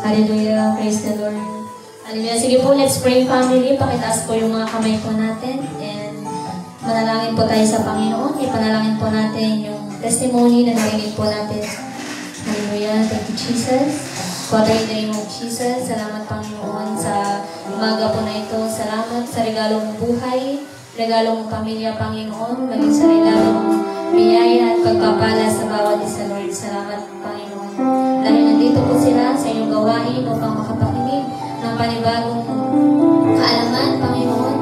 Hallelujah, praise the Lord. Hallelujah. Sige po, let's pray family. Pakitaas po yung mga kamay po natin. And manalangin po tayo sa Panginoon. Ipanalangin po natin yung testimony na narinig po natin. Hallelujah. Thank you, Jesus. Father, in the name of Jesus, salamat Panginoon sa umaga po na ito. Salamat sa regalong buhay, regalong pamilya, Panginoon, maging sa regalong biyaya at pagpapala sa bawat isa, Lord. Salamat, Panginoon. Dahil nandito po sila sa inyong gawain upang makapakinig ng panibagong kaalaman, Panginoon,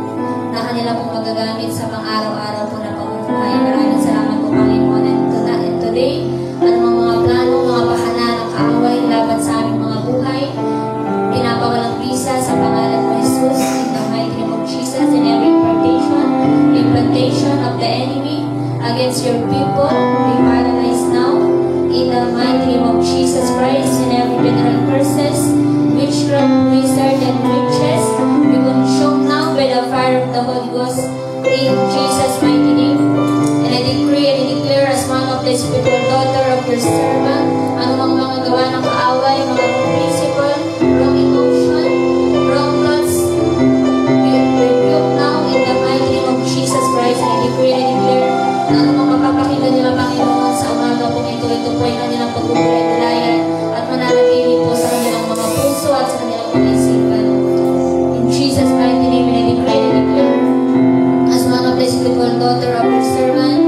na kanila pong magagamit sa pang-araw-araw po na pamumuhay. Maraming salamat po, Panginoon. And today, anumang mga plano, mga pakana ng kaaway laban sa aming mga buhay, pinapawalang bisa sa pangalan mo, Jesus, in the mighty name of Jesus, in every implantation of the enemy against your people, be paralyzed now, in the mighty name of Jesus Christ, in every general curses, witchcraft, wizard, and witches, be consumed now by the fire of the Holy Ghost, in Jesus' mighty name. And I decree and I declare as one of the spiritual daughter of your servant, anumang mga gawa ng kaaway, mga principle, wrong emotion, wrong thoughts, be rebuked now in the mighty name of Jesus Christ. And I decree and I declare na anumang mapapakita nila, Panginoon, sa umaga po ito po ay kanilang pagbubulay-bulayan at mananatili po sa kanilang mga puso at sa kanilang mga isipan. In Jesus' mighty name, and I decree and I declare as one of the spiritual daughter of your servant,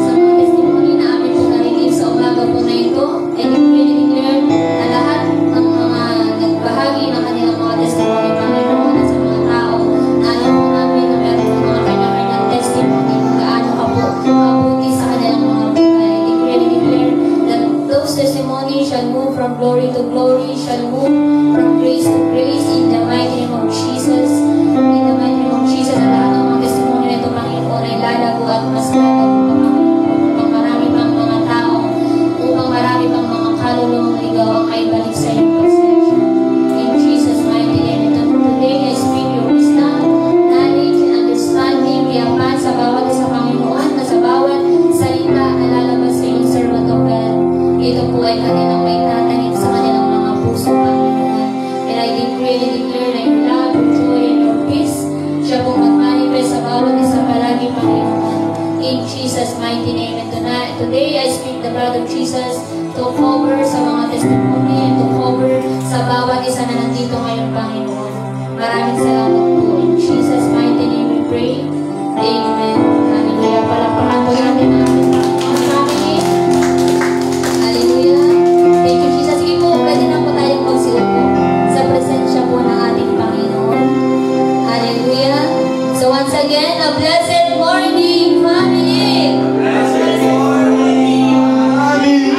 sa mga testimony na amin po narinig sa umaga po na ito, I decree and I declare na lahat ng mga nagbahagi ng kanilang mga testimony, Panginoon, at sa mga tao na alam po namin na meron po mga kanya-kanyang testimony kung gaano ka po mabuti sa kanilang mga buhay. I decree and I declare that those testimonies shall move from glory to glory, shall move from grace to grace, in the mighty name of Jesus. In the mighty name of Jesus, at lahat ng mga testimony na ito, Panginoon, ay lalago at mas lalago upang marami pang mga tao, upang marami pang mga kaluluwang ligaw ang kaibalik sa iyong presensya. In Jesus' mighty name, and today I speak your wisdom, knowledge, and understanding, yaman sa bawat isa, Panginoon, na sa bawat salita na lalabas sa iyong servant of God. Ito po ay kanilang may tatanim sa kanilang mga puso, Panginoon. And I decree and declare na your love, your joy, and your peace siya pong mag-manifest sa bawat isa palagi, Panginoon. In Jesus' mighty name. And today I speak the blood of Jesus to cover sa mga testimony and to cover sa bawat isa na nandito ngayon, Panginoon. Maraming salamat po. In Jesus' mighty name we pray. Amen. Hallelujah. Palakpakan po natin ang ating family. Hallelujah. Thank you, Jesus. Sige po, pwede na po tayong magsiupo sa presensya po ng ating Panginoon. Hallelujah. So once again, a blessed morning, family. Blessed morning, family.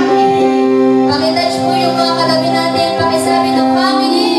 Pakitouch po yung mga katabi natin. Pakisabi ng family.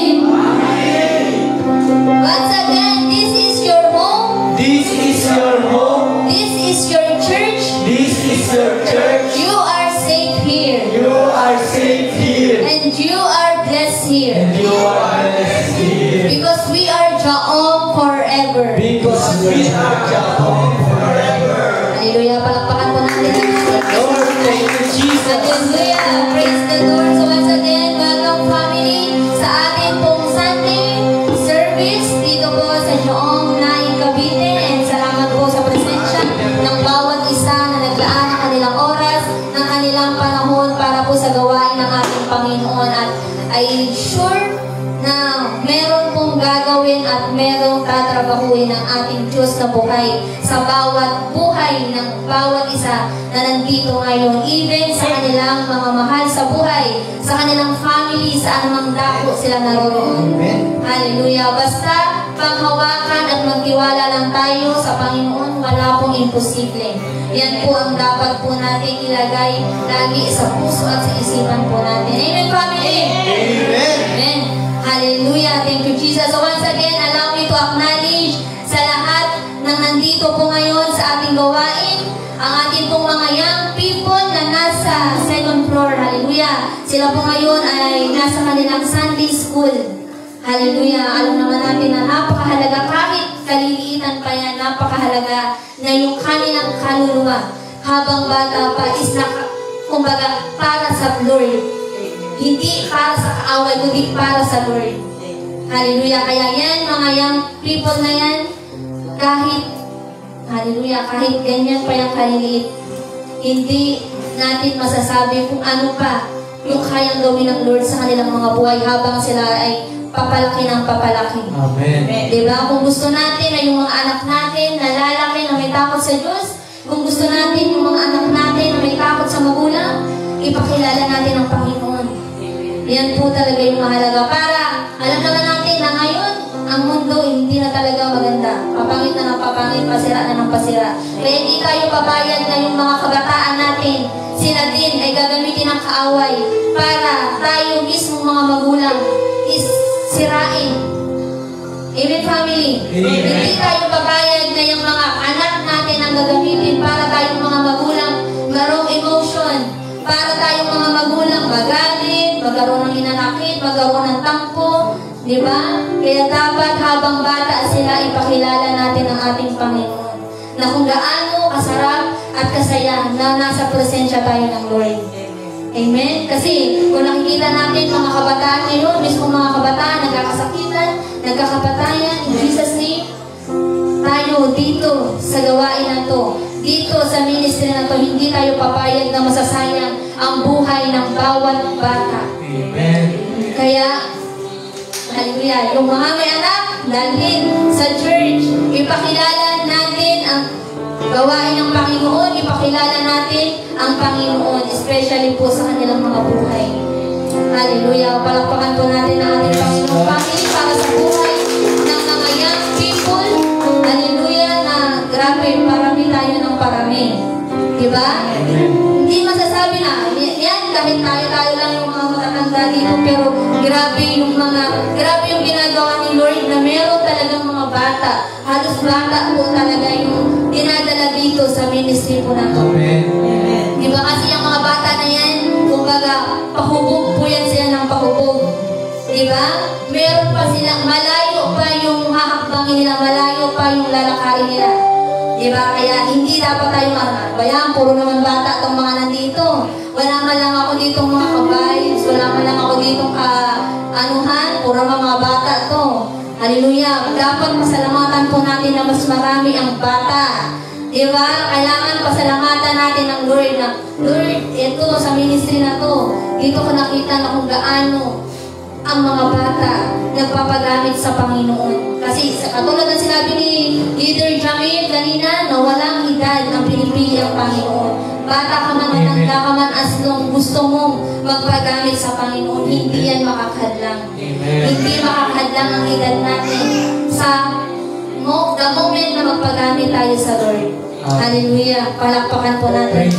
Once again, this is your home. This is your home. This is your church. This is your church. You are safe here. You are safe here. And you are blessed here. And you are blessed here. Because we are Jaom forever. Because we are Jaom forever. Hallelujah. Palakpakan po natin ang Lord, thank you, Jesus. Hallelujah. Praise the Lord. So once again, welcome family sa ating pong Sunday service dito po sa Jaom Naing Cavite. And salamat po sa presensya ng bawat isa na naglaan ng kanilang oras, ng kanilang panahon para po sa gawain ng ating Panginoon. At ay sure na meron pong gagawin at merong tatrabahuin ng ating Diyos na buhay sa bawat buhay ng bawat isa na nandito ngayon, even sa kanilang mga mahal sa buhay, sa kanilang family, sa anumang dako sila naroon. Hallelujah. Basta panghawakan at magtiwala lang tayo sa Panginoon, wala pong imposible. Yan po ang dapat po natin ilagay lagi sa puso at sa isipan po natin. Amen, family? Amen. Amen. Hallelujah. Thank you, Jesus. So once again, allow me to acknowledge sa lahat ng nandito po ngayon sa ating gawain, ang ating pong mga young people na nasa second floor. Hallelujah. Sila po ngayon ay nasa kanilang Sunday school. Hallelujah. Alam naman natin na napakahalaga, kahit kaliliitan pa yan, napakahalaga na yung kanilang kaluluwa, habang bata pa is kumbaga para sa Lord. Hindi para sa kaaway, kundi para sa Lord. Hallelujah. Kaya yan, mga young people na yan, kahit, hallelujah, kahit ganyan pa yung kaliliit, hindi natin masasabi kung ano pa yung kayang gawin ng Lord sa kanilang mga buhay habang sila ay papalaki ng papalaki. Amen. Diba? Kung gusto natin na yung mga anak natin na lalaki na may takot sa Diyos, kung gusto natin yung mga anak natin na may takot sa magulang, ipakilala natin ang Panginoon. Yan po talaga yung mahalaga. Para alam naman natin na ngayon, ang mundo hindi na talaga maganda. Papangit na ng papangit, pasira na ng pasira. Kaya hindi tayo pabayad na yung mga kabataan natin, sila din ay gagamitin ng kaaway para tayo mismo mga magulang is sirain. Amen, family? Amen. Hindi tayo pabayad na yung mga anak natin ang gagamitin para tayong mga magulang merong emotion, para tayong mga magulang magalit, magkaroon ng hinanakit, magkaroon ng tampo, di ba? Kaya dapat habang bata sila, ipakilala natin ang ating Panginoon na kung gaano kasarap at kasaya na nasa presensya tayo ng Lord. Amen? Kasi kung nakikita natin mga kabataan ngayon, mismo mga kabataan, nagkakasakitan, nagkakapatayan, in Jesus' name, tayo dito sa gawain na to, dito sa ministry na to, hindi tayo papayag na masasayang ang buhay ng bawat bata. Amen. Kaya, hallelujah, yung mga may anak, dalhin sa church, ipakilala natin ang gawain ng Panginoon, ipakilala natin ang Panginoon, especially po sa kanilang mga buhay. Hallelujah. Palakpakan po natin ang ating Panginoon family para sa buhay ng mga young people. Hallelujah, na grabe, parami tayo ng parami. Diba? Hindi masasabi na, yan, kahit tayo lang yung mga matatanda dito, pero grabe yung ginagawa ni Lord na meron talagang mga bata. Halos bata po talaga yung dinadala dito sa ministry po na to. Amen. Diba kasi yung mga bata na yan, kumbaga, pahubog po yan sila ng pahubog. Diba? Meron pa silang, malayo pa yung hahakbangin nila, malayo pa yung lalakarin nila. Diba? Kaya hindi dapat tayo bayan, puro naman bata itong mga nandito. Wala man lang ako ditong mga kabayos, wala man lang ako ditong anuhan, puro mga bata to. Hallelujah. Dapat pasalamatan po natin na mas marami ang bata. Diba? Kailangan pasalamatan natin ang Lord na, Lord, ito sa ministry na to, dito ko nakita na kung gaano ang mga bata nagpapagamit sa Panginoon. Kasi katulad ng sinabi ni Leader Jamil kanina, na walang edad ang pinipili ang Panginoon. Bata ka man, matanda ka man, as long gusto mong magpagamit sa Panginoon, hindi yan makakadlang. Hindi makakadlang ang edad natin sa the moment na magpagamit tayo sa Lord. Hallelujah. Palakpakan po natin.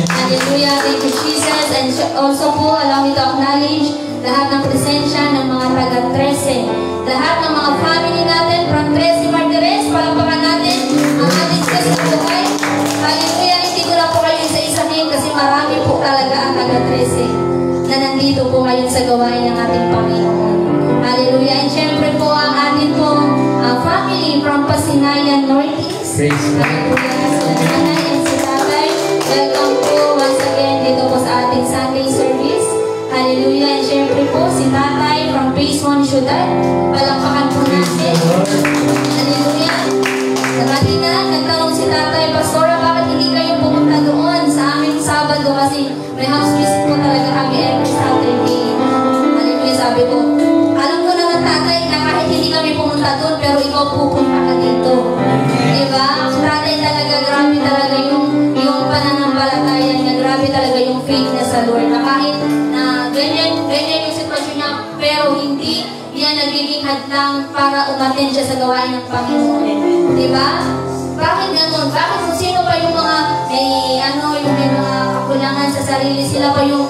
Hallelujah. Thank you, Jesus. And also po, allow me to acknowledge lahat ng presensya ng mga taga-13. Lahat ng mga family natin from 13 Martires, palakpakan natin ang ating sa buhay. Hallelujah. Hindi ko na po kayo isa-isahin kasi marami po talaga ang taga-13 na nandito po ngayon sa gawain ng ating Panginoon. Hallelujah. And syempre po ang ating pong family from Pasinayan Northeast. Hallelujah. Sila nanay and si tatay. Welcome po once again dito po sa ating Sunday service. Hallelujah. And syempre po si tatay from Phase 1 Ciudad. Palakpakan po natin. Hallelujah. Sa kanina, nagtanong si tatay, Pastora, bakit hindi kayo pumunta doon sa aming Sabado? Kasi may house visit po talaga kami every Saturday. Hallelujah. Sabi ko, alam ko naman tatay na kahit hindi kami pumunta doon, pero ikaw pupunta ka dito. Diba? Tatay talaga, grabe talaga yung pananampalataya niya, grabe talaga yung faith niya sa Lord. Na kahit na ganyan yung sitwasyon niya, pero hindi yan nagiging hadlang para umaten siya sa gawain ng Panginoon. Diba? Bakit ganun? Bakit kung sino pa yung mga may mga kakulangan sa sarili, sila pa yung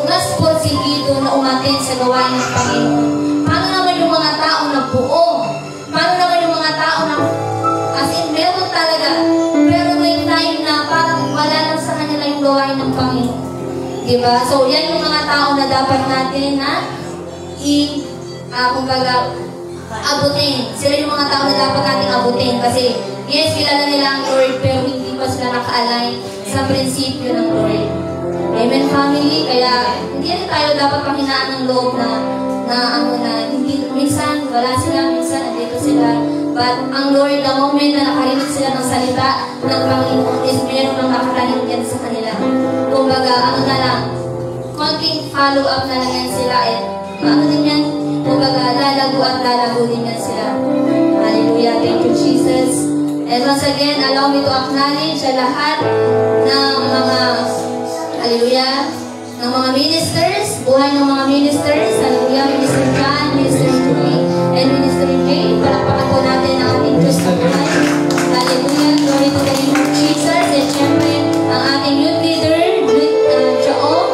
mas porsigido na umaten sa gawain ng Panginoon? Paano naman yung mga tao na buo? Paano naman yung mga tao na as in meron talaga, pero may time na parang wala lang sa kanila yung gawain ng Panginoon? Diba? So yan yung mga tao na dapat natin na kumbaga abutin. Sila yung mga tao na dapat natin abutin kasi yes, kilala nila ang Lord pero hindi pa pa sila naka-align sa prinsipyo ng Lord. Amen, family? Kaya hindi na tayo dapat panghinaan ng loob na hindi, minsan wala sila, minsan nandito sila. But ang Lord, the moment na nakarinig sila ng salita ng Panginoon is meron ng nakatanim yan sa kanila. Kumbaga, konting follow-up na lang yan sila. Din yan, kumbaga, lalago din yan sila. Hallelujah, thank you, Jesus. And once again, allow me to acknowledge sa lahat ng mga, hallelujah, ng mga ministers, buhay ng mga ministers, hallelujah, Minister John, Minister Julie, and Minister Jane. Palakpakan po natin ang ating Diyos na buhay. Hallelujah, glory to the name of Jesus. And syempre, ang ating youth leader, Joong,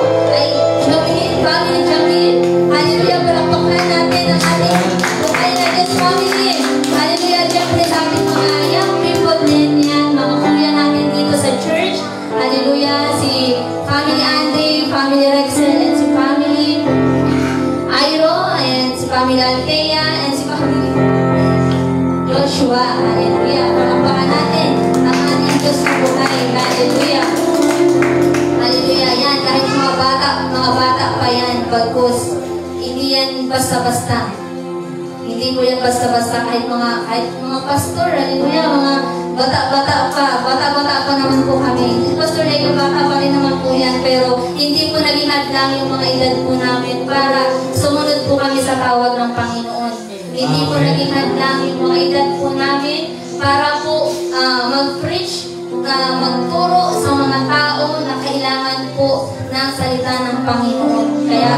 family Jamil. Hallelujah, palakpakan natin ang ating buhay na Diyos family. Hallelujah, syempre sa ating mga young people din yan, mga kuya natin dito sa church. Hallelujah, si Family Andre, Family Rexel, and si Family Airo, and si Family Althea, and si Family Joshua. Hallelujah, palakpakan natin ang ating Diyos na buhay. Hallelujah. Hallelujah, yan, kahit mga bata pa yan, bagkus, hindi yan basta-basta. Hindi po yan basta-basta kahit mga pastor, hallelujah, mga bata-bata pa naman po kami. Pastor Lego, bata pa rin naman po yan, pero hindi po naging hadlang yung mga edad po namin para sumunod po kami sa tawag ng Panginoon. Hindi po naging hadlang yung mga edad po namin para po mag-preach, magturo sa mga tao na kailangan po ng salita ng Panginoon. Kaya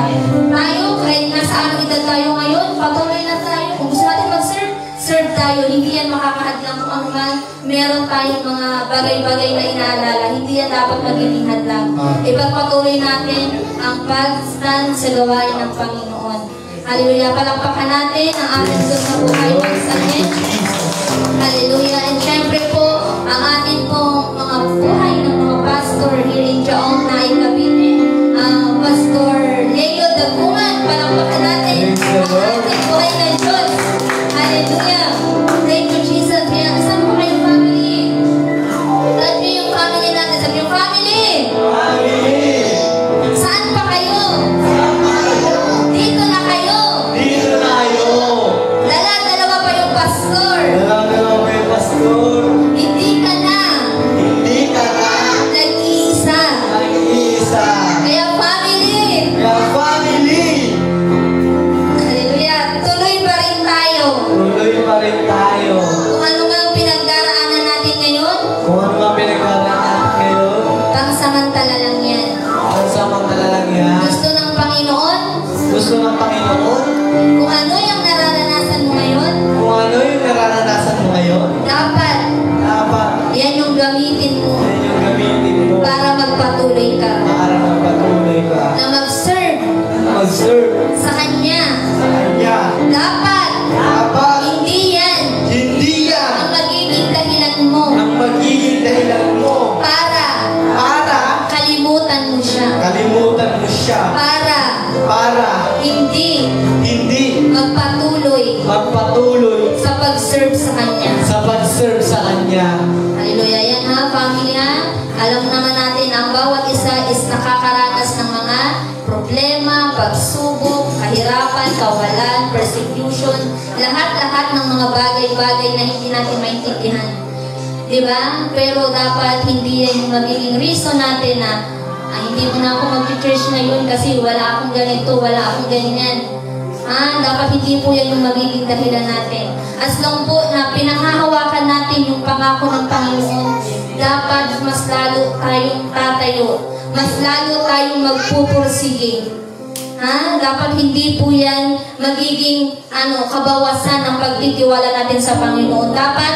tayo, kahit nasa anong edad tayo ngayon, patuloy na tayo. Kung gusto natin mag-serve, serve tayo. Hindi yan makakahadlang kung ano man. Meron tayong mga bagay-bagay na inaalala. Hindi yan dapat magiging hadlang. Ipagpatuloy natin ang pag-stand sa gawain ng Panginoon. Hallelujah. Palakpakan natin ang ating Diyos na buhay once again. Hallelujah. And syempre po, ang ating pong mga buhay ng mga pastor here in Jaong na ikabini, Pastor Leo Daguman. Palakpakan natin ang ating buhay na Diyos. Hallelujah. Thank you, Jesus. Kaya saan po kayo, family? Sabi yung family natin. Sabi yung family. Family. Saan pa kayo? Dito na kayo. Dito na kayo. Dalawa pa yung pastor. Dalawa pa yung pastor. Hindi ka na. Hindi ka na. Nag-iisa. Nag-iisa. Kaya family. Kaya family. Hallelujah. Tuloy pa rin tayo. Tuloy pa rin tayo. Kung ano mang pinagdaraanan natin ngayon, Kung ano mga pinagdadaanan ngayon, pangsamantala lang yan. ang samantala lang yan. Gusto ng Panginoon, Gusto ng Panginoon, kung ano yung nararanasan mo ngayon, kung ano yung nararanasan mo ngayon, dapat yan yung gamitin mo yan yung gamitin mo para magpatuloy ka. para magpatuloy ka. Na mag-serve Mag-serve sa Kanya. sa Kanya. Dapat hindi yan Hindi yan ang magiging dahilan mo ang magiging dahilan mo para kalimutan mo siya. kalimutan mo siya. Para Hindi magpatuloy sa pag-serve sa Kanya. sa pag-serve sa Kanya. Hallelujah. Yan ha, family ha. Alam naman natin, ang bawat isa is nakakaranas ng mga problema, pagsubok, kahirapan, kawalan, persecution, lahat-lahat ng mga bagay-bagay na hindi natin maintindihan. Diba? Pero dapat hindi yan yung magiging reason natin na hindi mo na ako mag-church ngayon kasi wala akong ganito, wala akong ganyan. Dapat hindi po yan yung magiging dahilan natin. As long po na pinanghahawakan natin yung pangako ng Panginoon, dapat mas lalo tayong tatayo, mas lalo tayong magpupursige. Dapat hindi po yan magiging kabawasan ng pagtitiwala natin sa Panginoon. Dapat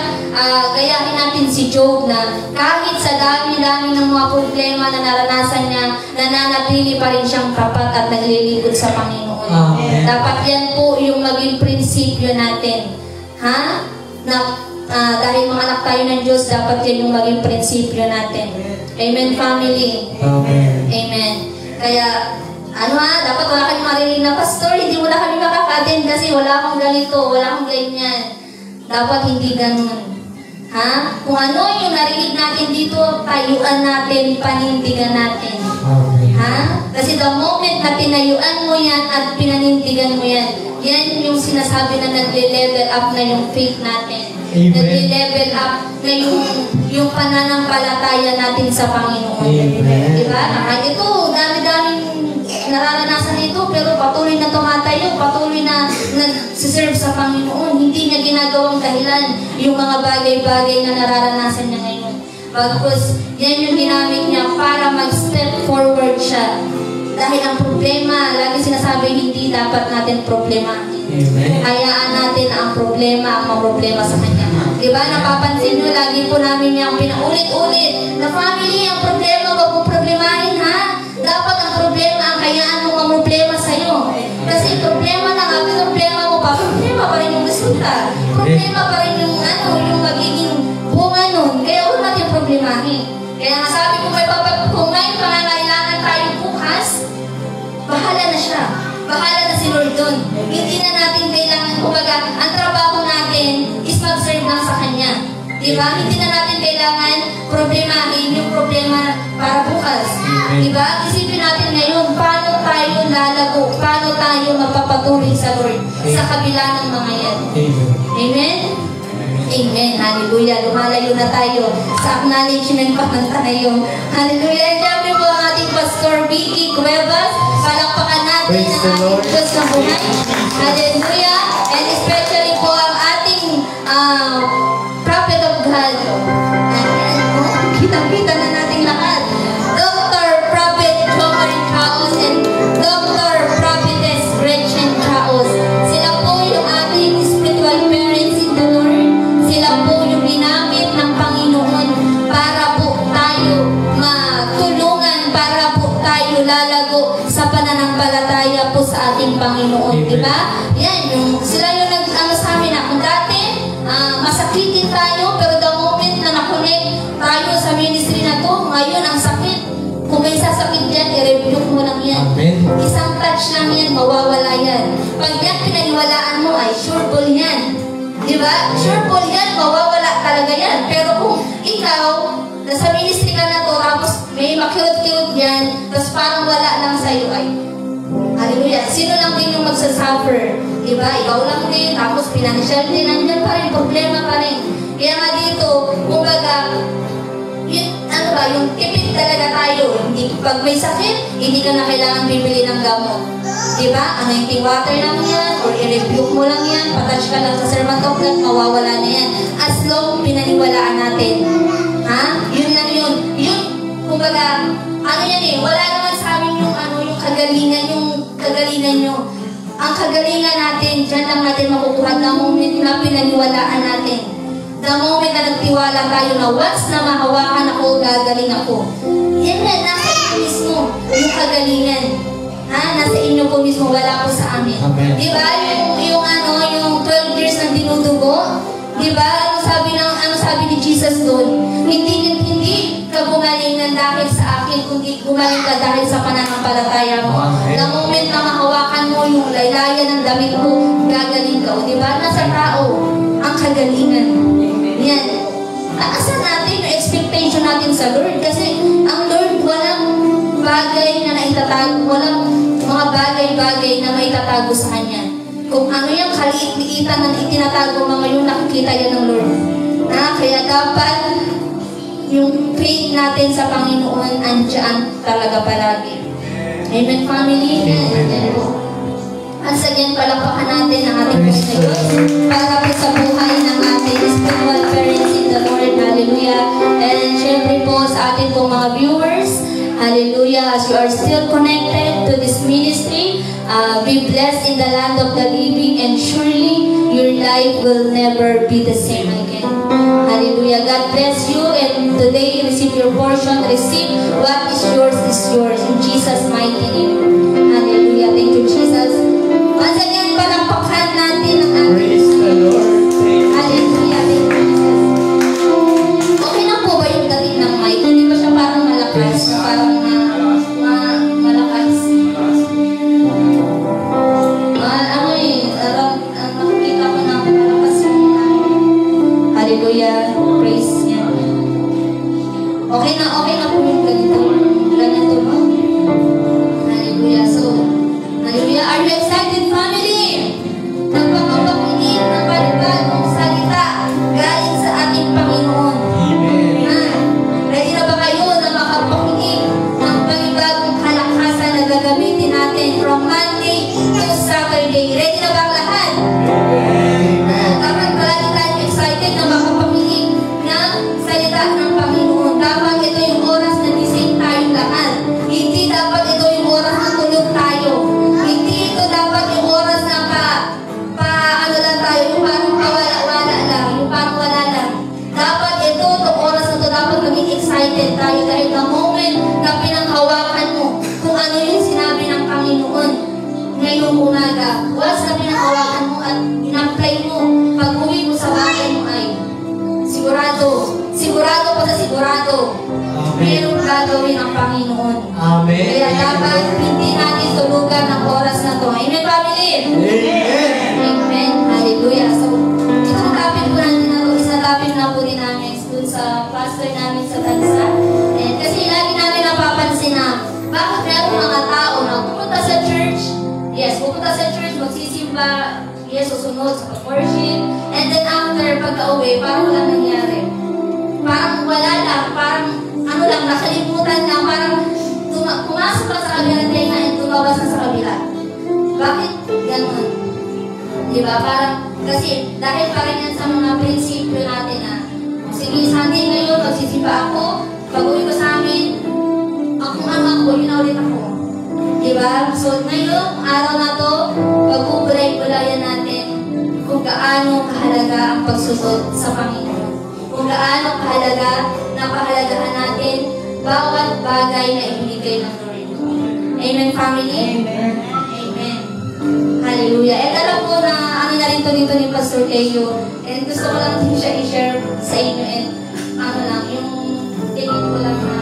gayahin natin si Job na kahit sa dami-dami ng mga problema na naranasan niya, nananatili pa rin siyang tapat at naglilingkod sa Panginoon. Amen. Dapat yan po yung maging prinsipyo natin. Dahil mga anak tayo ng Diyos, dapat yan yung maging prinsipyo natin. Amen, family. Amen. Amen. Kaya, dapat wala kayong marinig na, Pastor, hindi mo na kami makaka-attend kasi wala akong ganito, wala akong ganyan. Dapat hindi ganun. Ha? Kung ano yung narinig natin dito, tayuan natin, panindigan natin. Amen. Ha? Kasi the moment na tinayuan mo yan at pinanindigan mo yan, yan yung sinasabi na nagle-level up na yung faith natin. Amen. Nagle-level up na yung pananampalataya natin sa Panginoon. Amen. Diba? Ito, dami-daming nararanasan ito, pero patuloy na tumatayo, patuloy na nagsiserve sa Panginoon. Hindi niya ginagawang dahilan yung mga bagay-bagay na nararanasan niya ngayon. Bagkus, yan yung ginamit niya para mag-step forward siya. Dahil ang problema, lagi sinasabi, hindi dapat natin problemahin. Amen. Hayaan natin na ang problema, ang mga problema sa Kanya. Diba? Napapansin nyo, lagi po namin yung pinaulit-ulit na family, ang problema, wag mo problemahin, ha? Dapat ang problema, ang hayaan mo ang problema sa'yo. Kasi problema na nga, problema mo pa, problema pa rin yung resulta. Problema pa rin yung yung magiging bunga nun. Kaya huwag natin problemahin. Kaya nga sabi ko, kung may pangangailangan tayo bukas, bahala na siya. Bahala na si Lord doon. Hindi na natin kailangan, kumbaga, ang trabaho natin is mag-serve lang sa Kanya. Diba? Hindi na natin kailangan problemahin yung problema para bukas. Diba? Isipin natin ngayon, paano tayo lalago, paano tayo magpapatuloy sa Lord sa kabila ng mga yan. Amen? Amen. Hallelujah. Lumalayo na tayo sa acknowledgement pa ng tayo. Hallelujah. And syempre po ang ating Pastor Vicky Cuevas. Palakpakan natin ang ating Diyos na buhay. Hallelujah. And especially po ang ating Prophet of God. Kitang-kita na nating lahat. Dr. Prophet Jomari Chaos and Dr. Prophetess Gretchen Chaos. Sila po yung ating spiritual parents in the Lord. Sila po yung ginamit ng Panginoon para po tayo matulungan, para po tayo lalago sa pananampalataya po sa ating Panginoon. Diba? Yan, sila yung nag-ano sa amin na kung dati, masakitin tayo, pero the moment na na-connect tayo sa ministry na to, ngayon ang sakit. Kung may sasakit yan, i-rebuke mo lang yan. Amen. Isang touch lang yan, mawawala yan. Pag yan pinaniwalaan mo, ay sure ball yan. Diba? Sure ball yan, mawawala talaga yan. Pero kung ikaw, nasa ministry ka na to, tapos may makirot-kirot yan, tapos parang wala lang sa'yo, ay hallelujah. Sino lang din yung magsasuffer? Diba? Ikaw lang din, tapos financial din, nandiyan pa rin, problema pa rin. Kaya nga dito, kumbaga, yung tipid talaga tayo. Hindi, pag may sakit, hindi ka na kailangan bibili ng gamot. Diba? Anointing water lang yan, or i-rebuke mo lang yan, patouch ka lang sa servant of God, mawawala na yan. As long pinaniwalaan natin. Ha? Yun lang yun. Yun, kumbaga, yan wala naman sa amin yung kagalingan nyo. Ang kagalingan natin, dyan lang natin makukuha the moment na pinaniwalaan natin. The moment na nagtiwala tayo na once na mahawakan ako, gagaling ako. Yan na, nasa inyo mismo, yung kagalingan. Ha? Nasa inyo po mismo, wala po sa amin. Amen. Diba? Yung 12 years na dinudugo, diba? Ano sabi ni Jesus doon? Hindi ka gumaling ng dahil sa akin, kundi gumaling ka dahil sa pananampalataya mo. Amen. The moment na mahawakan mo yung laylayan ng damit mo, gagaling ka. O diba? Nasa tao, ang kagalingan. Yan. Taasan natin yung expectation natin sa Lord. Kasi ang Lord, walang bagay na naitatago, walang mga bagay-bagay na maitatago sa Kanya. Kung ano yung kaliit-liitan na itinatago mo ngayon, nakikita yan ng Lord. Kaya dapat yung faith natin sa Panginoon andyan talaga palagi. Amen, family? Amen. Once again, palakpakan natin ang ating Diyos na Diyos para po sa buhay ng ating spiritual parents in the Lord. Hallelujah. And syempre po sa ating pong mga viewers, hallelujah, as you are still connected to this ministry, be blessed in the land of the living, and surely your life will never be the same again. Hallelujah. God bless you, and today receive your portion. Receive what is yours. In Jesus' mighty name. Hallelujah. Thank you, Jesus. Once again, palakpakan natin ang ating Praise the Lord. hallelujah. Thank you, Jesus. Okay na po ba yung dating ng mic? Hindi ba siya parang malakas? Parang malakas. Nakikita ko na malakas yung Hallelujah. Praise niya. Okay na po yung ganito. Ganito, no? Hallelujah. So, hallelujah. Are you excited, family? Nagpapapakinig ng panibagong salita galing sa ating Panginoon. Amen. Ready na ba kayo na makapakinig ng panibagong kalakasan na gagamitin natin from Monday to Saturday? Ready na ba ang lahat? Amen. Dapat palagi tayong excited na makapakinig ng salita ng Panginoon. Dapat ito yung oras na gising tayong lahat. Hindi dapat ito yung oras na tulog tayo. Hindi ito dapat yung oras na ano lang tayo, yung parang kawala-wala lang, yung parang wala lang. Dapat ito, itong oras na ito, dapat maging excited tayo dahil the moment na pinanghawakan mo kung ano yung sinabi ng Panginoon ngayong umaga, once na pinanghawakan mo at in-apply mo, pag-uwi mo sa bahay mo ay sigurado pa sa sigurado, mayroong gagawin ang Panginoon. Amen. Kaya dapat hindi natin tulugan ang oras na ito. Amen, family? Amen. Amen. Hallelujah. So, itong topic po natin na ito, isang topic na po din namin dun sa pastor namin sa bansa. And kasi lagi namin napapansin na bakit meron mga tao na pupunta sa church, magsisimba, susunod sa pag-worship, and then after pagka-uwi, parang walang nangyari. Parang wala lang, parang ano lang, nakalimutan lang, parang pumasok pa sa kabilang tenga at tumabas na sa kabila. Bakit ganun? Diba? Parang, kasi dahil pa rin yan sa mga prinsipyo natin na sige, Sunday ngayon, magsisimba ako, pag-uwi ko sa amin, kung ano ako, yun na ulit ako. Diba? So, ngayong araw na to, pag-ubulay-bulayan natin kung gaano kahalaga ang pagsunod sa Panginoon. Kung gaano kahalaga na pahalagahan natin bawat bagay na ibinigay ng Lord. Amen, family? Amen. Amen. Hallelujah. And alam ko na ano na rin to dito ni Pastor Keyo. And gusto ko lang din siya i-share sa inyo. And ano lang, yung tingin ko lang na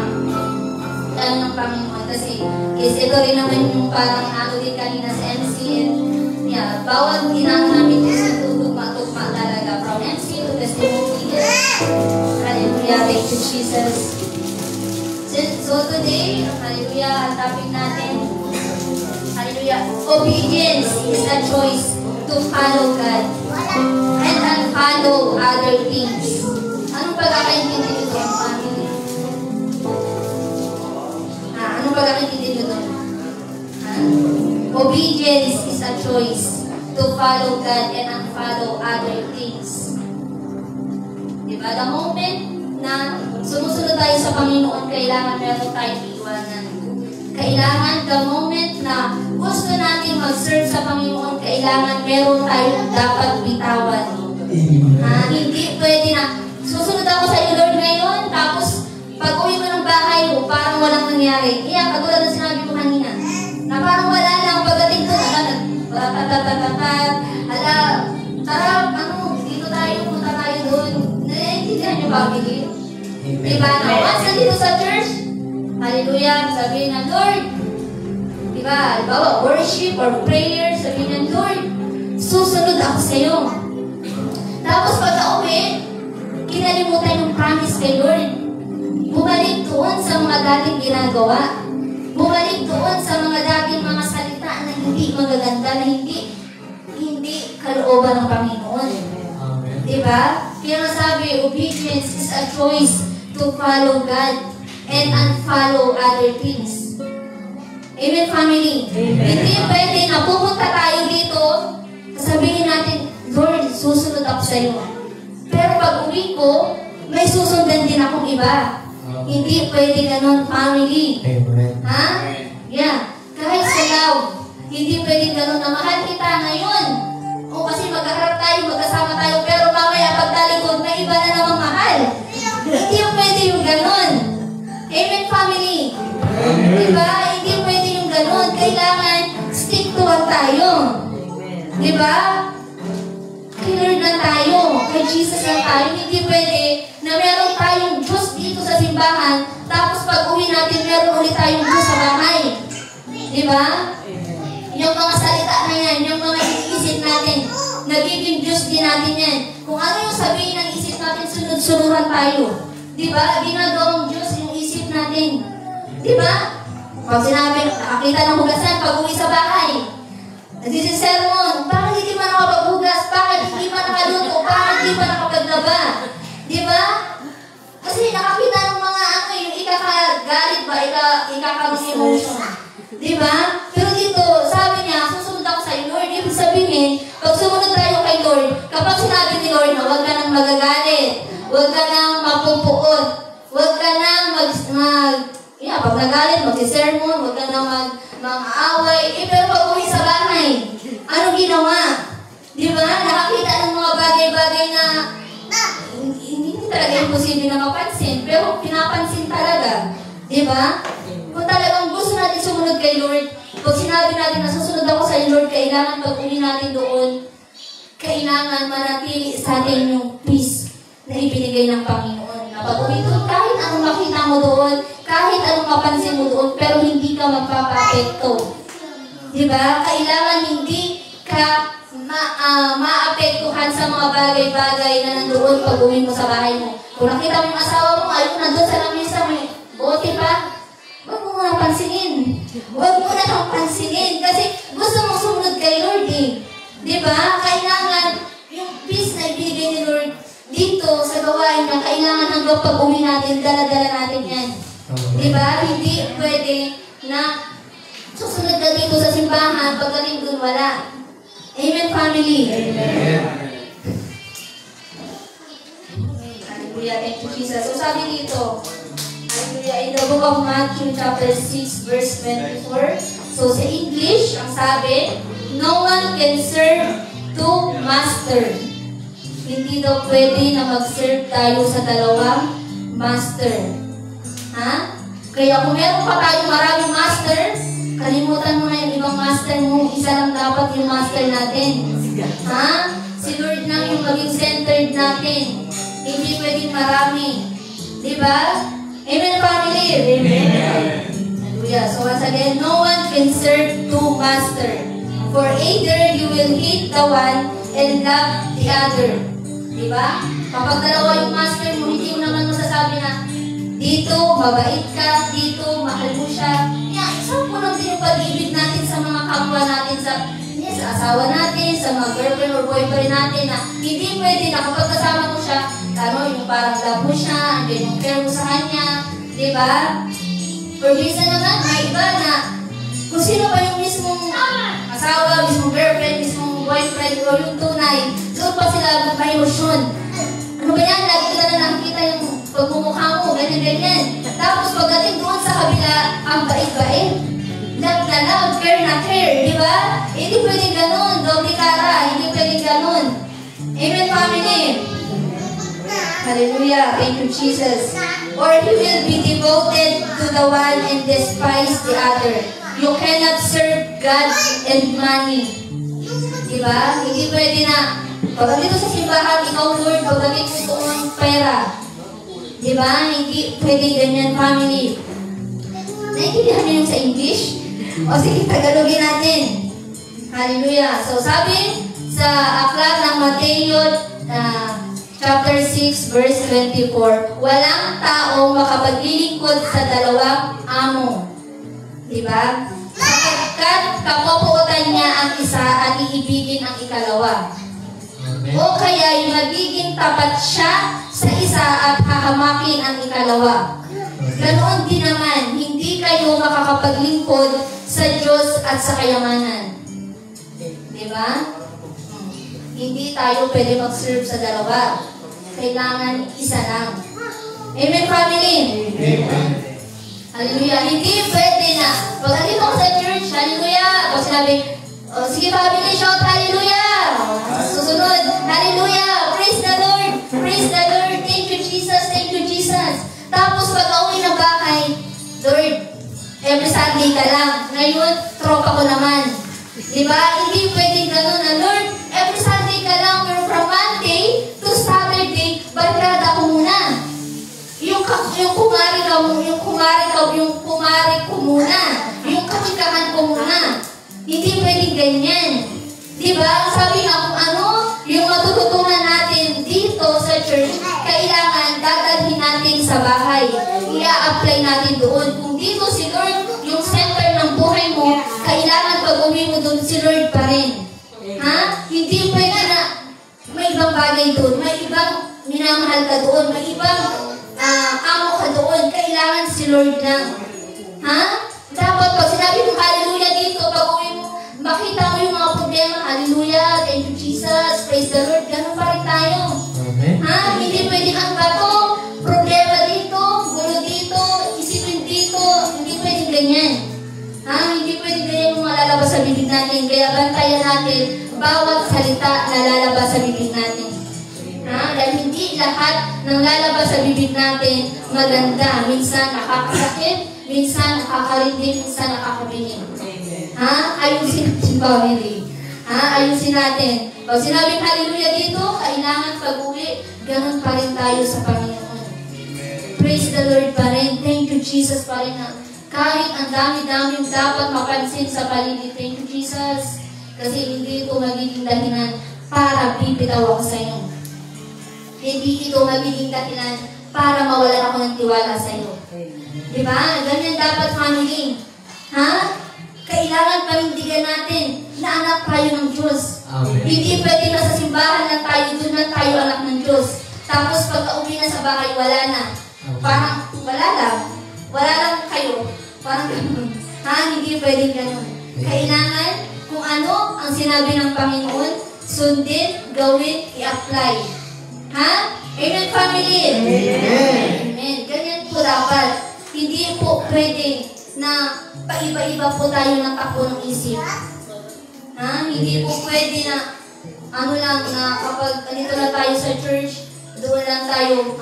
ano ng Panginoon. Kasi ito rin naman yung parang ano din kanina sa MC. And yeah, bawat ginang namin is tutugma-tugma talaga. From MC to testimony. Hallelujah. Thank you, Jesus. So today, hallelujah, ang topic natin, hallelujah, obedience is a choice to follow God and unfollow other things. Anong pagkakaintindi nito, family? Anong pagkakaintindi nito? Obedience is a choice to follow God and unfollow other things. Diba? The moment na sumusunod tayo sa Panginoon, kailangan meron tayong iwanan. Kailangan the moment na gusto natin mag-serve sa Panginoon, kailangan meron tayong dapat bitawan. Hindi pwede na, susunod ako sa iyo, Lord, ngayon, tapos pag-uwi ko ng bahay mo, parang walang nangyari. Kaya, katulad na sinabi ko kanina, na parang wala lang, pagdating ko, tara, dito tayo, punta tayo doon. Naiintindihan niyo, family? Diba? Na once nandito sa church, hallelujah, sabihin ng Lord, diba? Halimbawa, worship or prayer, sabihin ng Lord, susunod ako sa iyo. Tapos pagka-uwi, kinalimutan yung promise kay Lord. Bumalik doon sa mga dating ginagawa. Bumalik doon sa mga dating mga salita na hindi magaganda, na hindi kalooban ng Panginoon. Diba? Kaya nasabi, obedience is a choice to follow God and unfollow other things. Amen, family? Amen. Hindi pwede na pupunta tayo dito, sabihin natin, Lord, susunod ako sa iyo. Pero pag uwi ko, may susundan din akong iba. Hindi pwede ganun, family. Amen. Ha? Yeah. Kahit sa love, hindi pwede ganun na mahal kita ngayon. O kasi magkaharap tayo, magkasama tayo, pero mamaya pagtalikod, may iba na namang mahal. Hindi yung pwede yung ganun. Amen, family? Diba? Hindi pwede yung ganun. Kailangan stick to what tayo. Diba? Kay Lord lang tayo. Kay Jesus lang tayo. Hindi pwede na meron tayong Diyos dito sa simbahan, tapos pag uwi natin, meron ulit tayong Diyos sa bahay. Diba? Yung mga salita na yan, yung mga iniisip natin, nagiging Diyos din natin yan. Kung ano yung sabihin ng isip natin sunuran tayo. Diba? Ginagawang Diyos yung isip natin. Diba? Pag sinabi, nakakita ng hugasan, pag-uwi sa bahay. Nagsisermon, bakit hindi pa nakapaghugas? Bakit hindi pa nakaluto? Bakit hindi pa nakapaglaba? Diba? Kasi nakakita ng mga yung ikakagalit ba, ikaka-emotion. Diba? Pero dito, sabi niya, susunod ako sa Lord. Ibig sabihin, pag sumunod tayo kay Lord, kapag sinabi ni Lord na huwag ka nang magagalit, huwag ka nang mapupuot, huwag ka nang pag nagalit, magsisermon, huwag ka nang mag-aaway. Pero pag uwi sa bahay, ano ginawa? Diba? Nakakita ng mga bagay-bagay na hindi talaga imposible na mapansin, pero pinapansin talaga. Diba? Kung talagang gusto natin sumunod kay Lord, pag sinabi natin na susunod ako sa Lord, kailangan pag uwi natin doon, kailangan manatili sa atin yung peace na ibinigay ng Panginoon. Na pag uwi doon, kahit anong makita mo doon, kahit anong mapansin mo doon, pero hindi ka magpapapekto. Diba? Kailangan hindi ka maapektuhan sa mga bagay-bagay na nandoon pag uwi mo sa bahay mo. Kung nakita mo yung asawa mo, ayun, nandun sa lamesa, may bote pa, huwag mo muna pansinin. Huwag mo na nang pansinin kasi gusto mong sumunod kay Lord eh. Diba? Kailangan yung peace na ibigay ni Lord dito sa gawain niya, kailangan hanggang pag-uwi natin, dala-dala natin yan. Diba? Hindi pwede na susunod ka dito sa simbahan, pagdating dun wala. Amen, family. Amen. Hallelujah. Thank you, Jesus. So sabi dito, hallelujah, in the book of Matthew chapter 6 verse 24. So sa English, ang sabi, no one can serve two master. Hindi daw pwede na mag-serve tayo sa dalawang master. Ha? Kaya kung meron pa tayong maraming master, kalimutan mo na yung ibang master mo. Isa lang dapat yung master natin. Ha? Si Lord lang yung maging centered natin. Hindi pwedeng marami. Diba? Amen, family? Amen. Hallelujah. So once again, no one can serve two master. For either you will hate the one and love the other. Diba? Kapag dalawa yung master mo, hindi mo naman masasabi na dito, mabait ka, dito, mahal mo siya. Isang po lang din yung pag-ibig natin sa mga kapwa natin, sa asawa natin, sa mga girlfriend or boyfriend natin na hindi pwede na kapag kasama mo siya, yung parang love mo siya, andyan yung care mo sa kanya, di ba? Or minsan naman, may iba na kung sino pa yung mismong asawa, mismong girlfriend, mismong boyfriend, o yung tunay, doon pa sila may emosyon. Ano ba yan? Lagi ka na nakikita yung pagmumukha mo, ganyan-ganyan. Tapos pagdating doon sa kabila, ang bait-bait. Love na love, care na care, di ba? Hindi pwedeng ganun, doble cara, hindi pwedeng ganun. Amen, family? Hallelujah, thank you, Jesus. Or you will be devoted to the one and despise the other. You cannot serve God and money. Di ba? Hindi pwede na, pag dito sa simbahan, ikaw Lord, pagdating gusto mo ng pera. Diba? Hindi pwede ganyan, family. Naintindihan niyo yung sa English? O sige, Tagalogin natin. Hallelujah. So sabi sa aklat ng Mateo chapter 6 verse 24, walang taong makapaglilingkod sa dalawang amo. Diba? Sapagkat kapupuotan niya ang isa at iibigin ang ikalawa. O kaya yung magiging tapat siya sa isa at hahamakin ang ikalawa. Ganoon din naman, hindi kayo makakapaglingkod sa Diyos at sa kayamanan. Diba? Hindi tayo pwede mag-serve sa dalawa. Kailangan isa lang. Amen, family? Amen. Hallelujah. Hindi pwede na. Pag andito ko sa church, hallelujah. Pag sinabi, sige family, shout hallelujah. Susunod, hallelujah. Praise the Lord. Praise the Lord. Thank you, Jesus. Thank you, Jesus. Tapos pag-uwi ng bahay, Lord, every Sunday ka lang. Ngayon, tropa ko naman. Diba? Hindi pwedeng ganun na, Lord, every Sunday ka lang, pero from Monday to Saturday, barkada ko muna. Yung kumari ko muna. Yung kachikahan ko muna. Hindi pwedeng ganyan. Diba? Sabi nga kung ano, yung matututunan natin dito sa church, kailangan sa bahay. I-apply natin doon. Kung dito si Lord, yung center ng buhay mo, kailangan pag-uwi mo doon, si Lord pa rin. Ha? Hindi pwede na may ibang bagay doon, may ibang minamahal ka doon, may ibang amo ka doon. Kailangan si Lord lang. Ha? Dapat pag sinabi mo hallelujah dito, pag-uwi mo, makita mo yung mga problema, hallelujah, thank you Jesus, praise the Lord, ganun pa rin tayo. Amen. Ha? Hindi pwede ang bato, problema dito, gulo dito, isipin dito, hindi pwede ganyan. Ha? Hindi pwede ganyan yung malalabas sa bibig natin, kaya bantayan natin bawat salita na lalabas sa bibig natin. Ha? Dahil hindi lahat ng lalabas sa bibig natin maganda. Minsan nakakasakit, minsan nakakarindi, minsan nakakabingin. Ha? Ayusin natin, family. Ha? Ayusin natin. Pag sinabing hallelujah dito, kailangan pag-uwi, ganun pa rin tayo sa Panginoon. Praise the Lord pa rin. Thank you, Jesus pa rin. Kahit ang dami-daming dapat mapansin sa paligid. Thank you, Jesus. Kasi hindi ito magiging dahilan para bibitaw ako sa iyo. Hindi ito magiging dahilan para mawalan ako ng tiwala sa iyo. Diba? Ganyan dapat, family. Ha? Kailangan panindigan natin na anak tayo ng Diyos. Amen. Hindi pwede na sa simbahan lang tayo, doon lang tayo anak ng Diyos. Tapos pagka-uwi na sa bahay, wala na. Parang wala lang. Wala lang kayo. Parang ganun. Ha? Hindi pwede ganun. Kailangan kung ano ang sinabi ng Panginoon, sundin, gawin, i-apply. Ha? Amen, family? Amen. Amen. Ganyan po dapat. Hindi po pwede na paiba-iba po tayo ng takbo ng isip. Ha? Hindi po pwede na ano lang na kapag dito na tayo sa church, doon lang tayo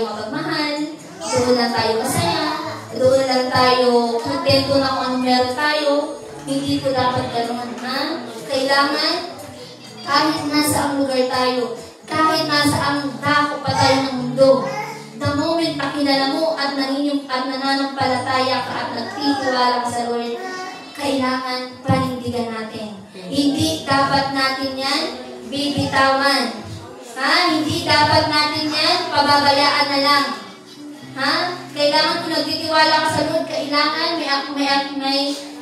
mapagmahal, doon lang tayo masaya, doon lang tayo kontento na kung anong meron tayo. Hindi po dapat ganoon, ha? Kailangan, kahit nasa ang lugar tayo, kahit nasa ang dako pa tayo ng mundo, the moment pakilala mo at nananampalataya ka at nagtitiwala ka sa Lord, kailangan panindigan natin. Hindi dapat natin yan bibitawan. Ha? Hindi dapat natin yan pababayaan na lang. Ha? Kailangan kung nagtitiwala ka sa Lord, kailangan may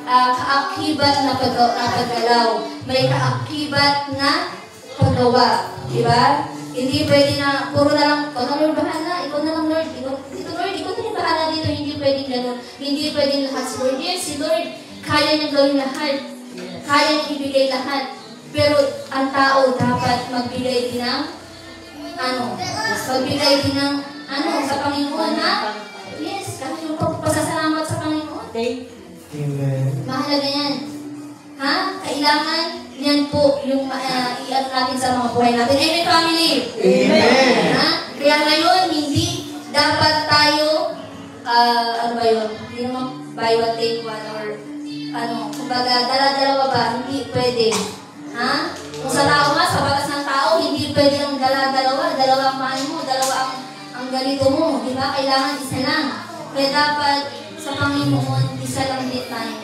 kaakibat na paggalaw. May kaakibat na paggawa. Diba? Hindi pwede na, puro na lang, ikaw na Lord, bahala. Ikaw na lang Lord. Ikaw na yung bahala dito. Hindi pwede gano'n. Hindi pwede lahat si Lord. Yes, si Lord, kaya niyang gawin lahat. Kaya niyang ibigay lahat. Pero ang tao dapat magbigay din ng sa Panginoon, ha? Yes, kasi yung pasasalamat sa Panginoon. Amen. Mahalaga yan. Ha? Kailangan yan po yung i-add natin sa mga buhay natin. Amen, family? Amen. Ha? Kaya ngayon, hindi dapat tayo, hindi naman buy one, take one, or kumbaga, dala-dalawa ba? Hindi pwede. Ha? Kung sa tao nga, sa batas ng tao, hindi pwede ang dala-dalawa ang mahal mo, dalawa ang ganito mo. Di ba? Kailangan isa lang. Kaya dapat sa Panginoon, isa lang din tayo.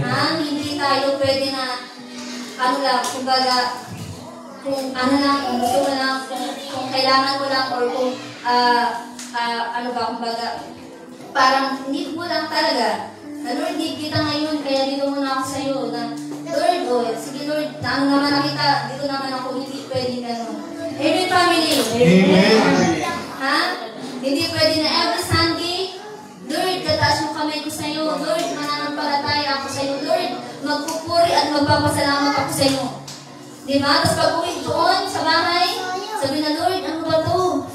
Ha? Hindi tayo pwede na, kumbaga, kung gusto mo lang, kung kailangan mo lang, or kung, kumbaga, parang hindi mo lang talaga. Lord, need kita ngayon, kaya dito muna ako sa'yo. Lord, sige Lord, naman nakita, dito naman ako, hindi pwede gano'n. Amen, family? Amen. Ha? Hindi pwede na every Sunday, Lord, tataas yung kamay ko sa'yo. Lord, mananampalataya ako sa'yo. Lord, magpupuri at magpapasalamat ako sa'yo. Diba? Tapos pag-uwi doon sa bahay, sabi na, Lord, ano ba to?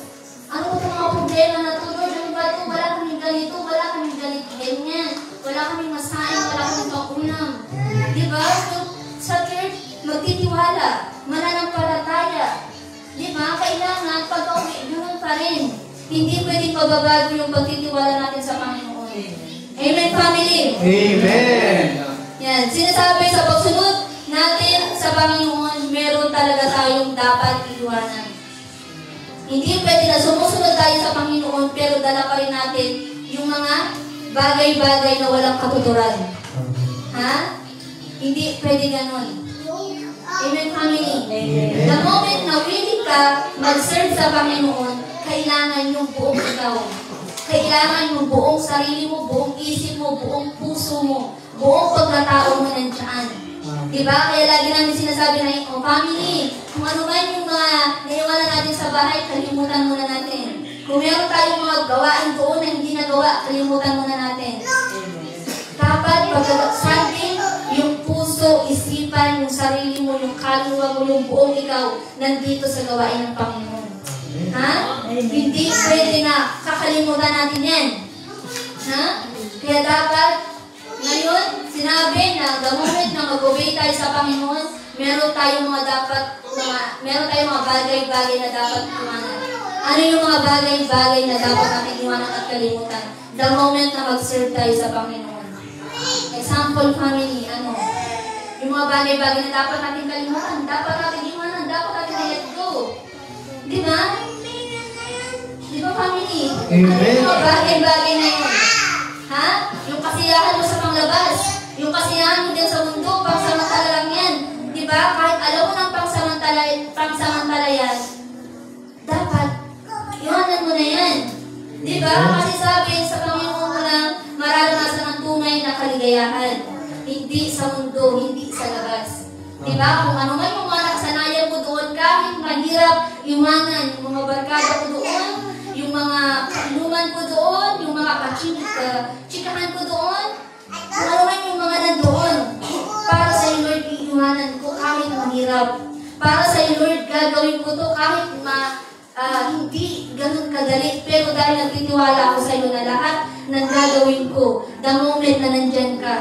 Ano ba itong mga problema na to? Lord, ano ba to? Wala kaming ganito, wala kaming ganito, ganyan. Wala kaming masahin, wala kaming makulam. Diba? So, sa church, magtitiwala, mananampalataya. Diba? Kailangan, pag-uwi, ganoon pa rin. Hindi pwedeng mababago yung pagtitiwala natin sa Panginoon. Amen, family? Amen. Yan. Sinasabi sa pagsunod natin sa Panginoon, meron talaga tayong dapat iiwanan. Hindi pwede na sumusunod tayo sa Panginoon, pero dala pa rin natin yung mga bagay-bagay na walang katuturan. Ha? Hindi pwede ganon. Amen, family? Amen. The moment na willing ka mag-serve sa Panginoon, kailangan kailangan yung buong ikaw. Kailangan yung buong sarili mo, buong isip mo, buong puso mo, buong pagkatao mo nandiyan. Diba? Kaya lagi namin sinasabi na yung family, kung ano man yung mga naiwanan natin sa bahay, kalimutan muna natin. Kung meron tayong mga gawain doon na hindi nagawa, kalimutan muna natin. Dapat pagkakasandin yung puso, isipan, yung sarili mo, yung kaluluwa mo, yung buong ikaw, nandito sa gawain ng Panginoon. Ha? Hindi pwede na kakalimutan natin yan. Ha? Kaya dapat, ngayon, sinabi na the moment na mag-obey tayo sa Panginoon, meron tayong mga bagay-bagay na dapat iwanan. Ano yung mga bagay-bagay na dapat natin iwanan at kalimutan? The moment na mag-serve tayo sa Panginoon. Example, family, ano? Yung mga bagay-bagay na dapat natin kalimutan, dapat natin iwanan, dapat natin let go. Di ba? Di ba, family? Amen. Ano yung mga bagay-bagay na yun? Ha? Yung kasiyahan mo sa panglabas, yung kasiyahan mo din sa mundo, pangsamantala lang yan. Di ba? Kahit alam mo ng pangsamantala yan, dapat iwanan mo na yan. Di ba? Kasi sabi sa Panginoon mo lang, mararanasan ang tunay na kaligayahan. Hindi sa mundo, hindi sa labas. Di ba? Kung ano man yung mga nakasanayan mo doon, kahit mahirap iwanan, yung mga barkada ko doon, yung mga kainuman ko doon, yung mga chikahan ko doon, kung ano man yung mga nandoon, para sa iyo, Lord, iiwanan ko kahit mahirap. Para sa iyo, Lord, gagawin ko to kahit hindi ganun kadali. Pero dahil nagtitiwala ako sa iyo na lahat ng gagawin ko, the moment na nandyan ka,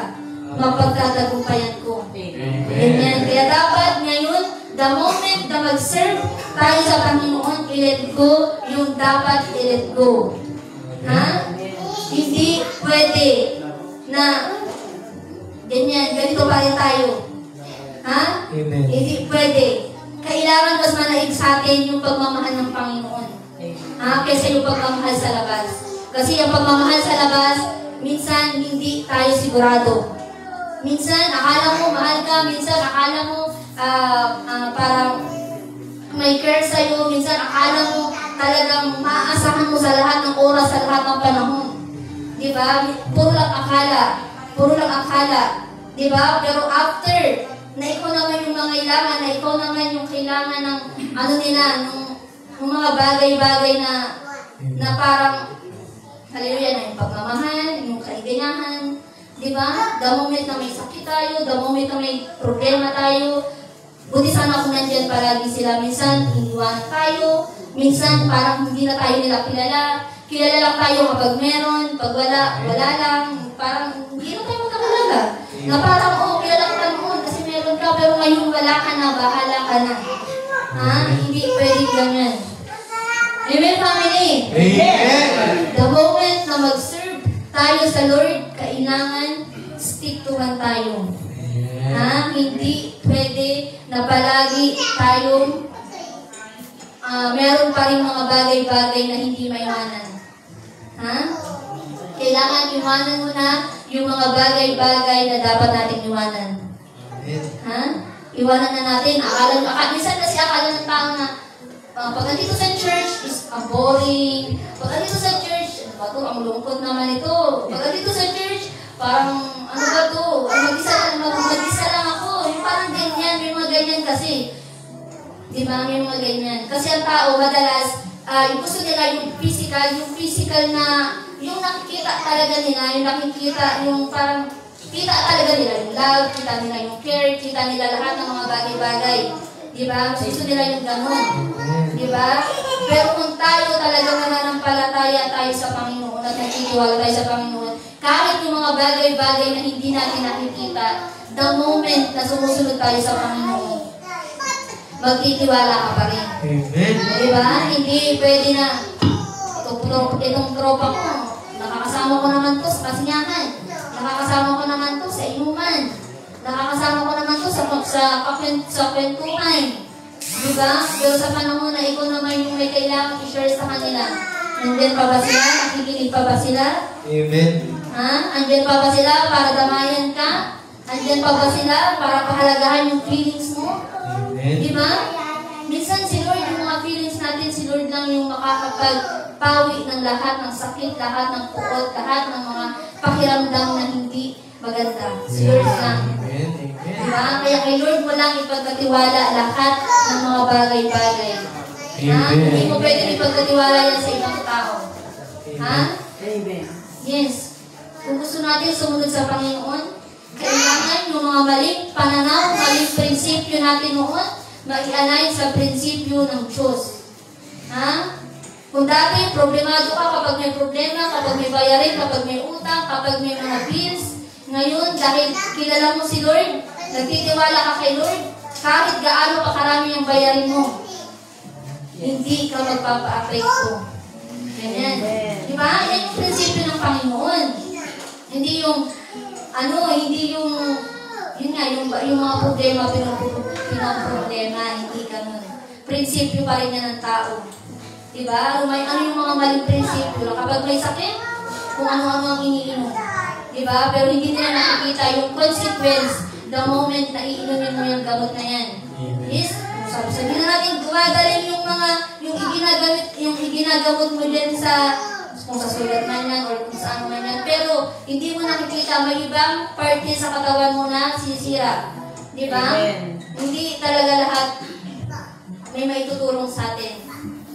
mapagtatagumpayan ko. Amen. Kaya dapat ngayon, the moment na mag-serve tayo sa Panginoon, i-let go yung dapat i-let go. Ha? Hindi pwede na ganito pa rin tayo. Ha? Amen. Hindi pwede. Kailangan mas manaig sa atin yung pagmamahal ng Panginoon. Ha? Kaysa yung pagmamahal sa labas. Kasi yung pagmamahal sa labas, minsan hindi tayo sigurado. Minsan, akala mo mahal ka, minsan akala mo parang may care sa'yo, minsan akala mo talagang maaasahan mo sa lahat ng oras, sa lahat ng panahon. Diba? Puro lang akala. Diba? Pero after na ikaw naman yung mga kailangan, na ikaw naman yung kailangan ng ng mga bagay-bagay na parang hallelujah, na yung pagmamahal, yung kaligayahan. Diba? The moment na may sakit tayo, the moment na may problema tayo, buti sana kung nandyan palagi sila. Minsan, iniwan tayo. Minsan, parang hindi na tayo nila kilala. Kilala lang tayo kapag meron. Pag wala lang. Parang hindi na tayo magkakalala. Na parang, kilala ka noon kasi meron ka, pero ngayon wala ka na, bahala ka na. Ha? Hindi pwedeng ganyan. Amen, family? Amen. The moment na mag-serve tayo sa Lord, kailangan stick to one tayo. Ha? Hindi pwede na palagi tayong meron pa rin mga bagay-bagay na hindi maiwanan. Ha? Kailangan iwanan mo na yung mga bagay-bagay na dapat natin iwanan. Ha? Iwanan na natin. Minsan kasi akala ng tao na pag nandito sa church is boring. Pag nandito sa church, ang lungkot naman ito. Pag nandito sa church, parang ano ba ito? Mag-isa lang ako. Yung parang ganyan, may mga ganyan kasi. Di ba? May mga ganyan. Kasi ang tao, madalas, yung gusto nila yung physical na, yung nakikita talaga nila, yung parang, kita talaga nila yung love, kita nila yung care, kita nila lahat ng mga bagay-bagay. Di ba? Gusto nila yung gano'n. Di ba? Pero kung tayo talaga mananampalataya tayo sa Panginoon at nagtitiwala tayo sa Panginoon, kahit yung mga bagay-bagay na hindi natin nakikita, the moment na sumusunod tayo sa Panginoon, magtitiwala ka pa rin. Amen. Di ba? Hindi pwede na, itong tropa ko, nakakasama ko naman to sa kasinyahan, nakakasama ko naman to sa inuman, nakakasama ko naman to sa kwentuhan. Di ba? Pero sa panahon na ikaw naman yung may kailangan i-share sa kanila, nandiyan pa ba sila? Nakikinig pa ba sila? Amen. Ha? Andyan pa ba sila para damayan ka? Andyan pa ba sila para pahalagahan yung feelings mo? Amen. Di ba? Minsan si Lord, yung mga feelings natin, si Lord lang yung magpawi ng lahat ng sakit, lahat ng puot, lahat ng mga pakiramdam na hindi maganda. Si Lord lang. Amen. Diba? Kaya kay Lord mo lang ipagkatiwala lahat ng mga bagay-bagay. Ha? Hindi mo pwede ipagkatiwala yan sa ibang tao. Ha? Amen. Yes. Kung gusto natin sumunod sa Panginoon, kailangan yung mga maling pananaw, maling prinsipyo natin noon, mag-i-align sa prinsipyo ng Diyos. Ha? Kung dati, problemado ka kapag may problema, kapag may bayarin, kapag may utang, kapag may mga bills, ngayon, dahil kilala mo si Lord, nagtitiwala ka kay Lord, kahit gaano pa karami yung bayarin mo, hindi ka magpapa-apekto. Ganyan. Diba? Yan yung prinsipyo ng Panginoon. Hindi yung yun nga, yung mga problema, pinoproblema, hindi ganun. Prinsipyo pa rin yan ng tao. Diba? Ano yung mga maling prinsipyo? Kapag may sakit, kung ano-ano ang iniinom. Diba? Pero hindi nila nakikita yung consequence the moment na iinumin mo yung gamot na yan. Yes? Sabihin na natin, gumagaling yung iginagamot mo dyan kung sa sulat man yan or kung saan man yan. Pero hindi mo nakikita, may ibang parte sa katawan mo na sisira. Diba? Hindi talaga lahat may maitutulong sa atin.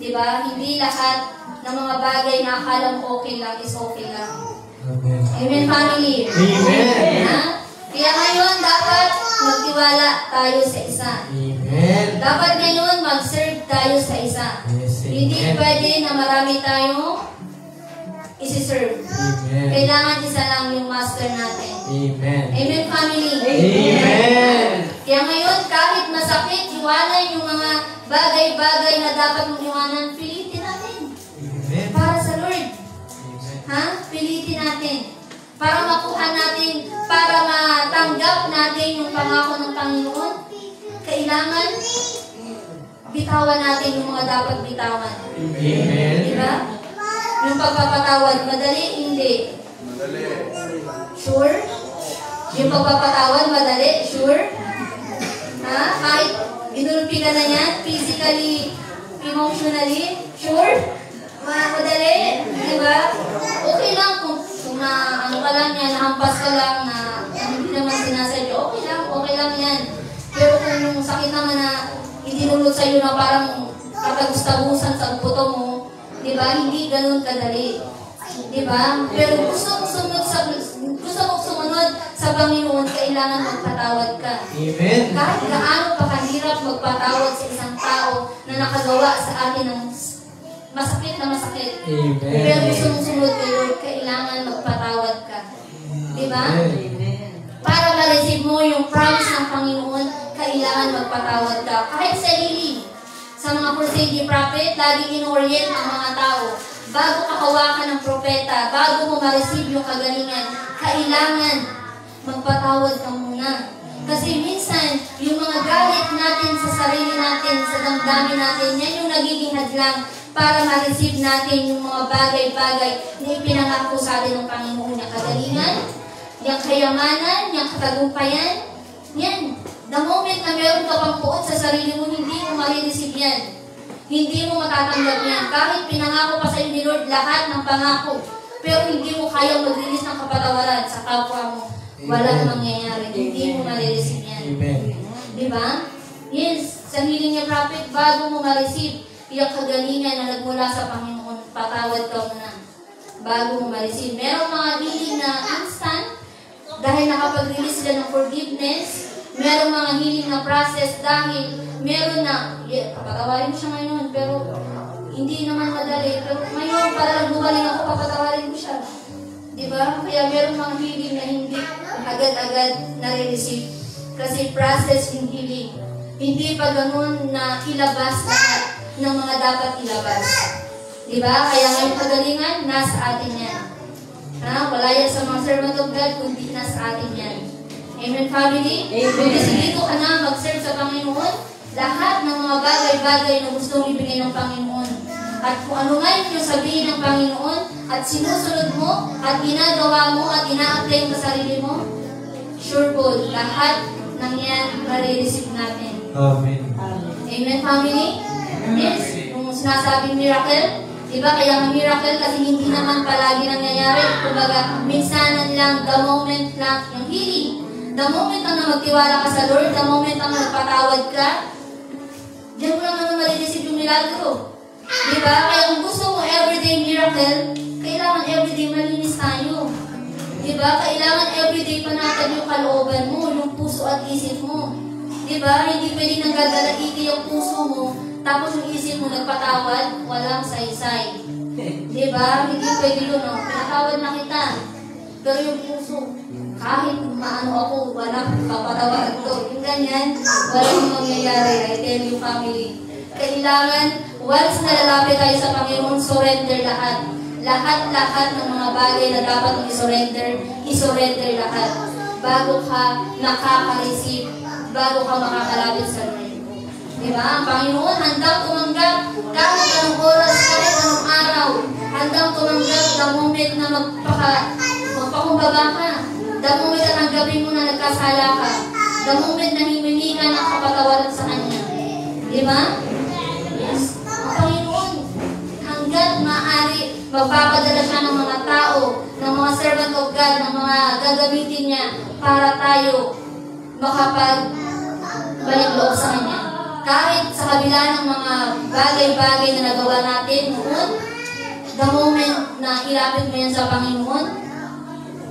Diba? Hindi lahat ng mga bagay na akala mo okay lang is okay lang. Amen, family? Amen. Ha? Kaya ngayon, dapat magtiwala tayo sa isa. Amen. Dapat ngayon, mag-serve tayo sa isa. Yes, Hindi pwede na marami tayo isi-serve. Amen. Kailangan isa lang yung master natin. Amen. Amen, family? Amen. Kaya ngayon, kahit masakit, iwanan yung mga bagay-bagay na dapat mong iwanan, pilitin natin. Amen. Para sa Lord. Amen. Ha? Pilitin natin. Para makuha natin, para matanggap natin yung pangako ng Panginoon, kailangan bitawan natin yung mga dapat bitawan. Amen. Diba? Yung pagpapatawad, madali? Hindi. Sure? Yung pagpapatawad, madali? Sure? Ha? Kahit inulpi ka na yan, physically, emotionally? Sure? Madali? Diba? Okay lang kung ano ka lang yan, nahampas ka lang na hindi naman sinasadyo, okay lang yan. Pero kung yung sakit naman na itinulot sa'yo na parang katagustabusan sa buto mo, diba? Hindi ganun kadali. Diba? Pero gusto mong sumunod sa Panginoon, kailangan magpatawad ka. Amen. Kahit gaano pa kahirap magpatawad sa isang tao na nakagawa sa atin ng masakit na masakit. Amen. Pero gusto mong sumunod kay Lord, kailangan magpatawad ka. Diba? Para ma-receive mo yung promise ng Panginoon, kailangan magpatawad ka. Kahit sa hiling, sa mga crusade prophet, lagi in-orient ang mga tao. Bago ka hawakan ng propeta, bago mo ma-receive yung kagalingan, kailangan magpatawad ka muna. Kasi minsan, yung mga galit natin sa sarili natin, sa damdamin natin, yan yung nagiging hadlang para ma-receive natin yung mga bagay-bagay na ipinangako sa atin ng Panginoon. Yung kagalingan, yung kayamanan, yung katagumpayan, yan. The moment na meron ka pang puot sa sarili mo, hindi mo ma-receive yan. Hindi mo matatanggap yan. Kahit pinangako pa sa iyo ni Lord lahat ng pangako, pero hindi mo kayang mag-release ng kapatawaran sa kapwa mo, walang mangyayari. Hindi mo ma-receive yan. Amen. Diba? Yes, sa hiling niya prophet, bago mo ma-receive yung kagalingan na nagmula sa Panginoon, patawad ka muna. Bago mo ma-receive. Merong mga healing na instant, dahil nakapag-release sila ng forgiveness. Merong mga healing na process dahil meron na, papatawarin mo siya ngayon, pero hindi naman madali. Pero ngayon, para lang gumaling ako, papatawarin ko siya. Diba? Kaya merong mga healing na hindi agad-agad nare-receive. Kasi process yung healing. Hindi pa ganun na ilabas lahat ng mga dapat ilabas. Diba? Kaya ngayong kagalingan, nasa atin yan. Ha? Wala yan sa mga servant of God, kundi nasa atin yan. Amen, family? Amen. Kasi dito ka na mag-serve sa Panginoon, lahat ng mga bagay-bagay na gustong ibigay ng Panginoon. At kung ano man yung sabihin ng Panginoon, at sinusunod mo, at ginagawa mo, at ina-apply mo sa sarili mo, sure po, lahat ng yan marireceive natin. Amen. Amen, family? Yes. Yung sinasabing miracle, Diba? Kaya ang miracle kasi hindi naman palagi nangyayari. Kumbaga, minsanan lang, the moment lang yung healing. The moment ang na magtiwala ka sa Lord, the moment ang nagpatawad ka, diyan mo lang naman malilisip yung milagro. Diba? Kaya kung gusto mo everyday miracle, kailangan everyday malinis tayo. Diba? Kailangan everyday panatag yung kalooban mo, yung puso at isip mo. Diba? Hindi pwede nagdadalaiti yung puso mo, tapos yung isip mo nagpatawad, walang saysay. Diba? Hindi pwede yun, no? Pinatawad na kita. Pero yung puso, kahit maano ako, walang papatawad to. Yung ganyan, walang mangyayari. I tell you, family. Kailangan, once nalalapit tayo sa Panginoon, surrender lahat. Lahat-lahat ng mga bagay na dapat mong isurrender lahat. Bago ka nakaka-receive, bago ka makakalapit sa Lord. Diba? Ang Panginoon, handang tumanggap kahit anong oras, kahit anong araw. Handang tumanggap the moment na magpakumbaba ka. The moment na tanggapin mo na nagkasala ka. The moment na himingi ka ng kapatawaran sa Kanya. Diba? Yes. Ang Panginoon, hanggat maaari, magpapadala siya ng mga tao, ng mga servant of God, ng mga gagamitin niya para tayo makapag-balik loob sa Kanya. Kahit sa kabila ng mga bagay-bagay na nagawa natin noon, the moment na ilapit mo yan sa Panginoon,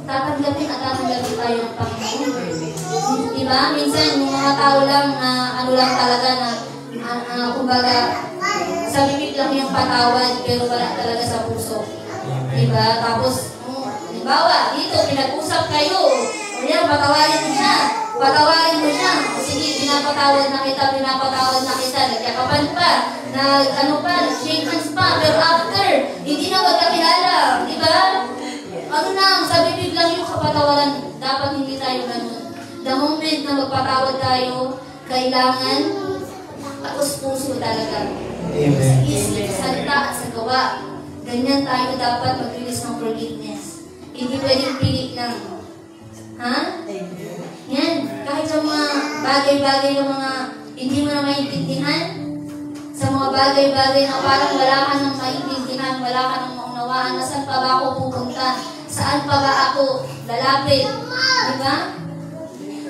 tatanggapin at tatanggapin tayo ng Panginoon. Diba? Minsan, yung mga tao lang na ano lang talaga na kumbaga, sa bibig lang yung patawad, pero wala talaga sa puso. Diba? Tapos, halimbawa, dito, pinag-usap kayo. O yan, patawarin mo siya. Patawarin mo siya. Sige, pinapatawad na kita. Nagkakapan pa. Shake hands pa. Pero after, hindi na magkakilala. Diba? Ano na, sa bibig lang yung kapatawaran. Dapat hindi tayo ganun. The moment na magpatawad tayo, kailangan puso talaga. Amen. Sa isip, sa salita at sa gawa. Ganyan tayo dapat mag-release ng forgiveness. Hindi pwedeng pilit lang. Ha? Yan. Kahit sa mga bagay-bagay na mga hindi mo na maintindihan, sa mga bagay-bagay na parang wala ka nang maintindihan, wala ka nang maunawaan, na saan pa ba ako pupunta? Saan pa ba ako lalapit? Diba?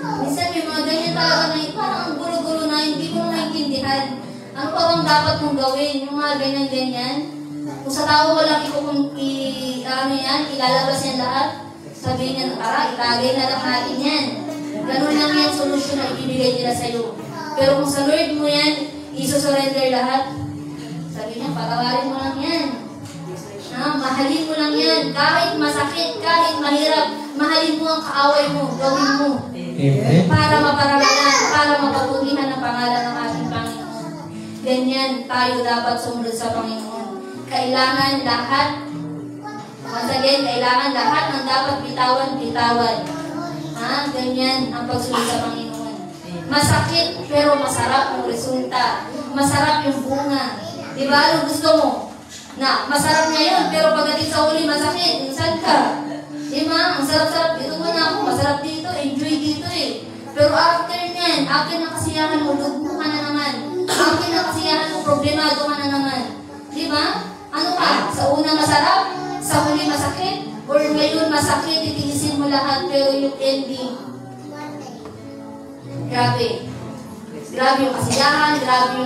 Minsan may mga ganyan talaga na parang ang gulo-gulo na hindi mo maintindihan. Ano pa bang dapat mong gawin? Yung mga ganyan-ganyan. Kung sa tao walang ilalabas yan lahat, sabihin niya, tara, itagay na lang natin yan. Ganun lang yan, solusyon na ibibigay nila sa'yo. Pero kung sa Lord mo yan, isusurrender lahat, sabihin niya, patawarin mo lang yan. Mahalin mo lang yan. Kahit masakit, kahit mahirap, mahalin mo ang kaaway mo, gawin mo. Amen. Para maparamanan, para mapapunihan ang pangalan ng ating Panginoon. Ganyan tayo dapat sumunod sa Panginoon. Kailangan lahat, once again, kailangan lahat ng dapat bitawan. Ganyan ang pagsunod sa Panginoon. Masakit, pero masarap yung resulta. Masarap yung bunga. Diba? Ano gusto mo? Na, masarap ngayon, pero pagdating sa uli, masakit. Saan ka? Diba? Ang sarap-sarap. Ito mo na ako. Masarap dito. Enjoy dito eh. Pero after nyan, after ng kasiyahan mo, lugmo ka na naman. After ng kasiyahan mo, problemado ka na naman. Diba? Ano ka? Sa una masarap? Sa huli masakit? Or ngayon masakit, itinisin mo lahat, pero yung ending, grabe. Grabe yung kasiyahan, grabe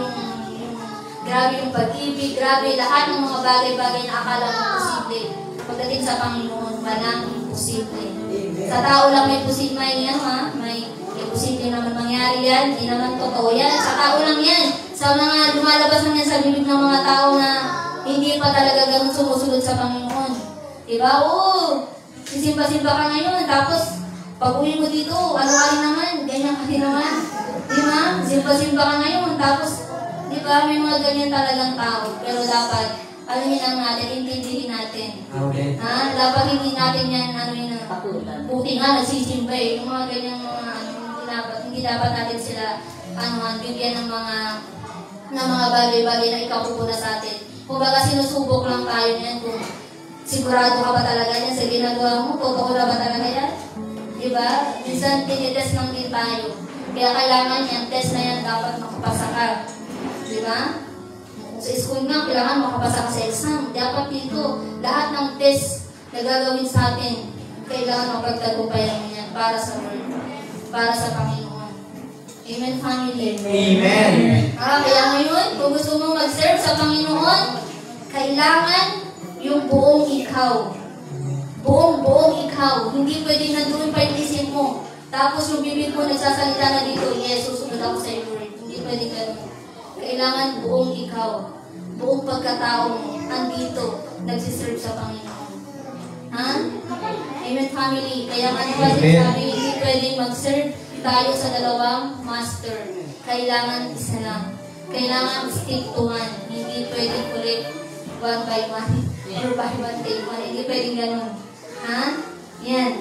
yung pag-ibig, grabe lahat ng mga bagay-bagay na akala mo posible. Pagdating sa Panginoon, walang imposible. Sa tao lang may posible, may posible naman mangyari yan, hindi naman totoo yan. Sa tao lang yan. Sa mga lumalabas lang yan sa bibig ng mga tao na hindi pa talaga ganun sumusunod sa Panginoon. Diba? Oo, sisimba-simba ka ngayon, tapos pag uwi mo dito, ano-ano naman, ganyan ka din naman. Diba? Simba-simba ka ngayon, tapos, diba, may mga ganyan talagang tao. Pero dapat, alamin lang natin, intindihin natin. Amen. Dapat hindi natin yan, buti nga, nagsisimba eh. Yung mga ganyang mga, hindi dapat natin sila, bigyan ng mga bagay-bagay na ikapupo na sa atin. Kung baga sinusubok lang tayo niyan, kung sigurado ka ba talaga yan sa ginagawa mo? Totoo na ba talaga yan? Diba? Minsan, tinitest lang din tayo. Kaya kailangan yan, test na yan, dapat makapasa ka. Diba? Sa school nga, kailangan makapasa ka sa exam. Dapat dito, lahat ng test na gagawin sa atin, kailangan mapagtagumpayan yan para sa Lord, para sa Panginoon. Amen, family? Amen. Kaya ngayon, kung gusto mo mag-serve sa Panginoon, kailangan yung buong ikaw. Buong ikaw. Hindi pwede na doon pa yung isip mo. Tapos yung bibig mo nagsasalita na dito, yes, susunod ako sa iyo, Lord. Hindi pwede ganun. Kailangan buong ikaw. Buong pagkatao mo, andito, nagsiserve sa Panginoon. Ha? Amen, family. Kaya nga naman sabi, hindi pwedeng mag-serve tayo sa dalawang master. Kailangan isa lang. Kailangan stick to one. Hindi pwedeng ulit one by one. Or by one take one. Hindi pwedeng ganun. Ha? Yan.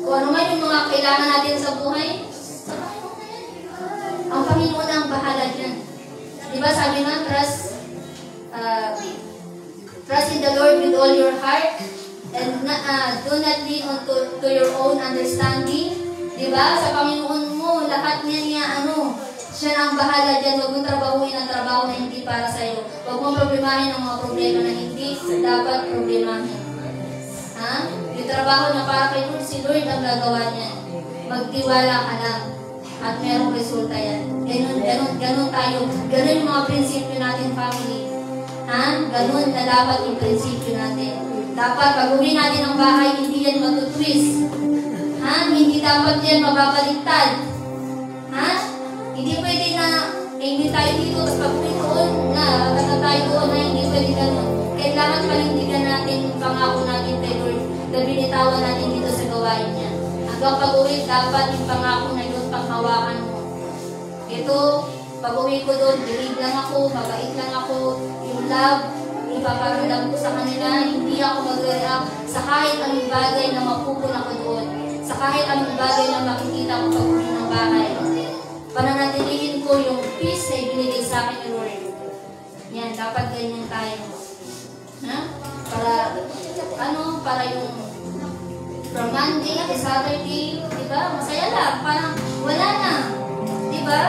Kung ano man yung mga kailangan natin sa buhay, ang Panginoon ang bahala dyan. Diba sabi nga, trust in the Lord with all your heart and do not lean on to your own understanding. Diba? Sa Panginoon mo, lahat niya siya na ang bahala dyan. Huwag mong trabahuin ang trabaho na hindi para sa'yo. Huwag mong problemahin ang mga problema na hindi dapat problemahin. Ha? Yung trabaho na para kay Lord, si Lord ang gagawa niya. Magtiwala ka lang at merong resulta yan. Ganun tayo. Ganun yung mga prinsipyo natin, family. Ha? Ganun na dapat yung prinsipyo natin. Dapat pag uwi natin ang bahay, hindi yan matutwist. Ha? Hindi dapat yan mababaliktad. Ha? Hindi pwede na hindi tayo dito, tapos pag uwi doon na, kata tayo doon na hindi pwede ganun. Kailangan panindigan natin yung pangako natin kay Lord na binitawan natin dito sa gawain niya. Hanggang pag-uwi, dapat yung pangako na yun panghawakan mo. Ito, pag-uwi ko doon, believe lang ako, mabait lang ako, yung love, ipaparamdam ko sa kanila, hindi ako mag-react sa kahit anong bagay na mapupuna ko doon, sa kahit anong bagay na makikita ko pag-uwi ng bahay. Pananatilihin ko yung peace na ibinigay sa akin ni Lord. Yan, dapat ganyan tayo. Ha? Para yung from Monday to Saturday, diba? Masaya lang. Parang wala na. Diba?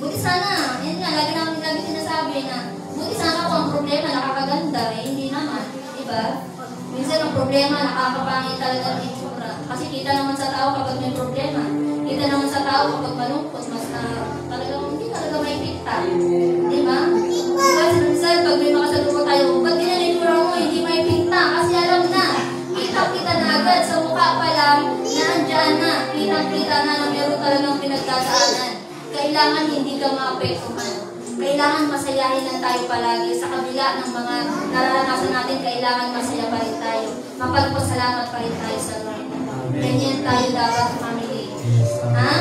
Buti sana. Yan nga, lagi sinasabi na buti sana kung ang problema nakakaganda, hindi naman. Diba? Minsan ang problema nakakapangit talaga ang itsura. Kasi kita naman sa tao kapag may problema. Kita naman sa tao kapag malungkot, mas hindi talaga may pikta. Diba? Diba? Minsan pag may makasalupo tayo, ba't ginanitsura mo, hindi may pikta? Kasi alam na. Kita na agad sa mukha pa lang na andyan na. Kitang-kita na na meron talagang pinagdadaanan. Kailangan hindi ka maapektuhan. Kailangan masayahin lang tayo palagi. Sa kabila ng mga nararanasan natin, kailangan masaya pa rin tayo. Mapagpasalamat pa rin tayo sa Lord. Ganyan tayo dapat, family. Ha?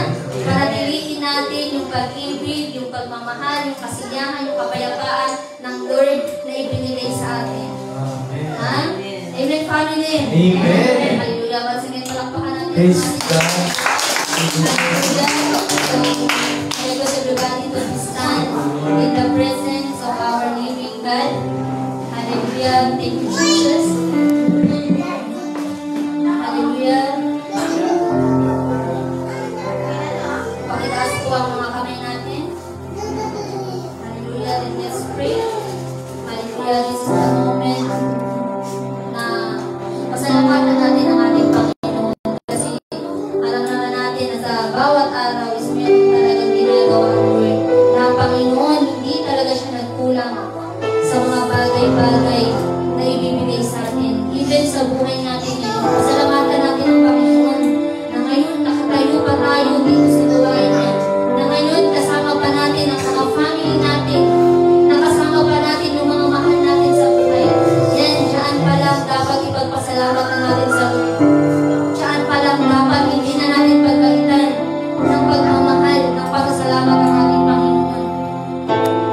Panatilihin natin yung pag-ibig, yung pagmamahal, yung kasiyahan, yung kapayapaan ng Lord na ibinigay sa atin. Ha? Amen, family. Amen. Hallelujah. Magsingin palakpakan natin. Praise God. Hallelujah. So, I request everybody to stand in the presence of our living God. Hallelujah. Thank you, Jesus. Hallelujah. Pakitaas po ang mga kamay natin. Hallelujah. Then let's pray. Hallelujah. This is the moment na pasalamatan natin ang ating Panginoon. Kasi alam naman natin na sa bawat araw is meron talagang ginagawa ang Lord. Na ang Panginoon, hindi talaga siya nagkulang sa mga bagay-bagay na ibibigay sa atin. Even sa buhay natin ngayon. Pasalamatan natin ang Panginoon na ngayon nakatayo pa tayo dito sa gawain niya. Na ngayon kasama pa natin ang mga family natin. Nakasama pa natin yung mga mahal natin sa buhay. Yan, dyan pa lang dapat ipagpasalamat na natin sa Lord. Dyan pa lang dapat hindi na natin pagkaitan ng pagmamahal, ng pagkasalamat ng ating Panginoon.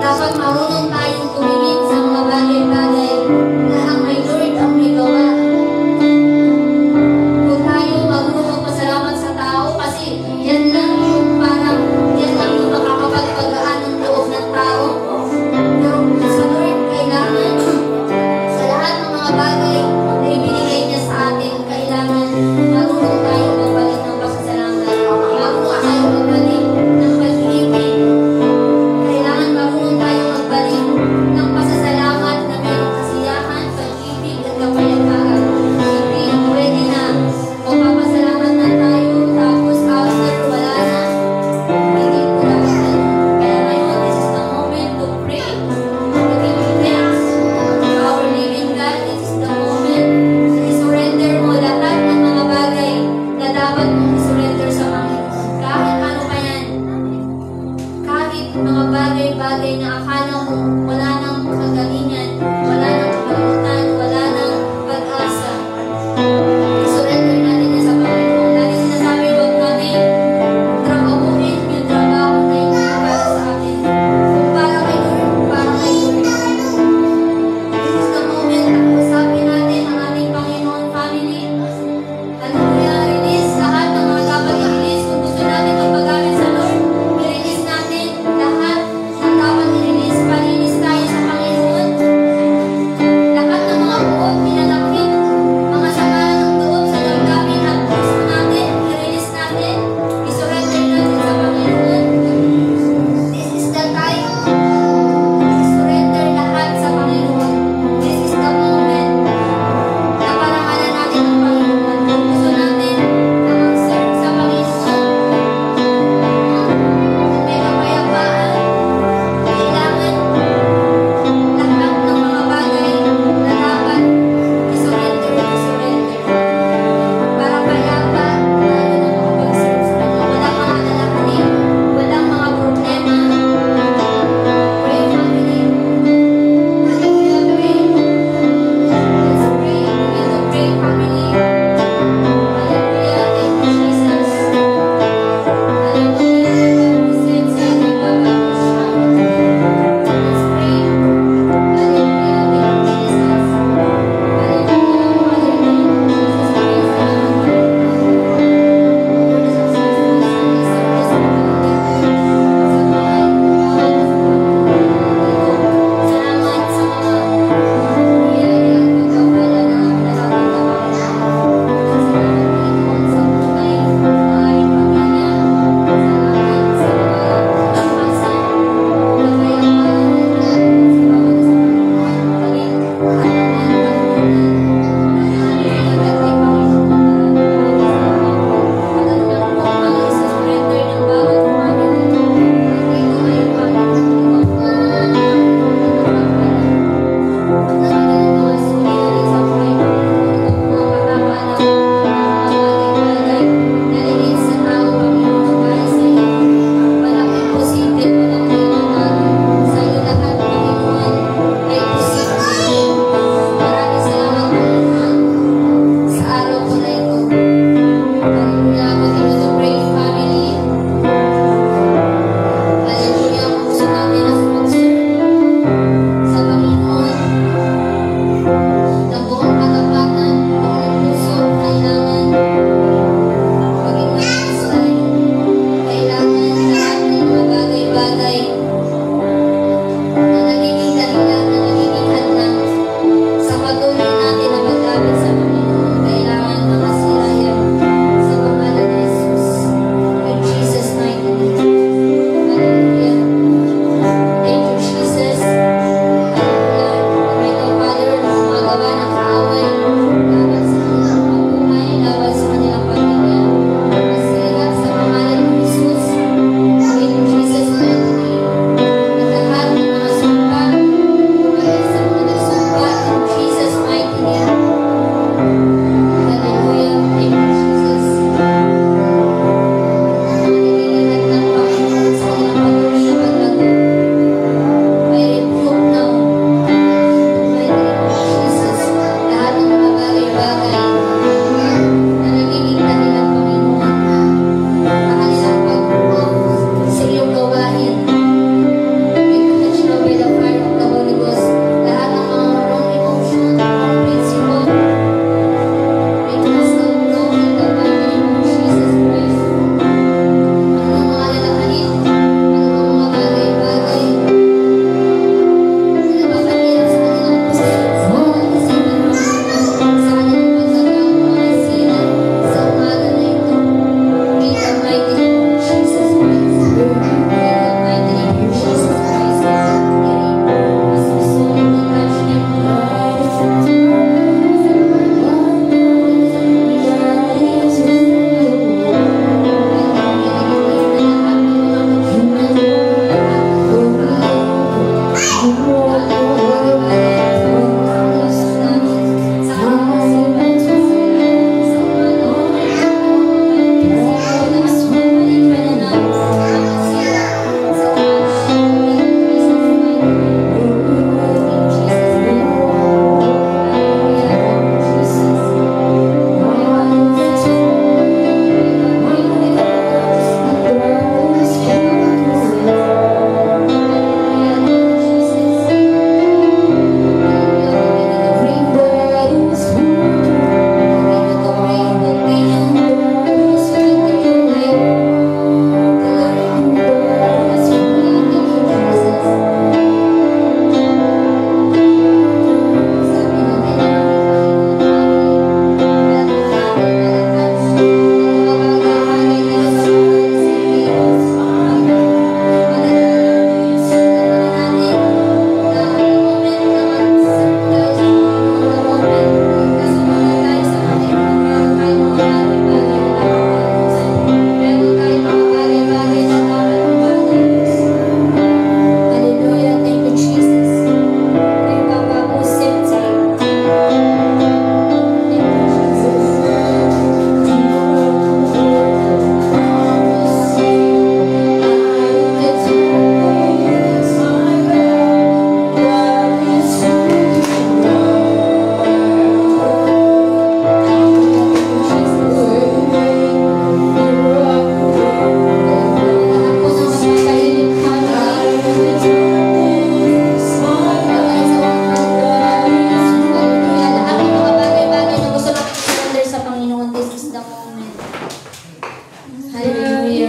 Dapat marunong tayong tumingin sa mga bagay-bagay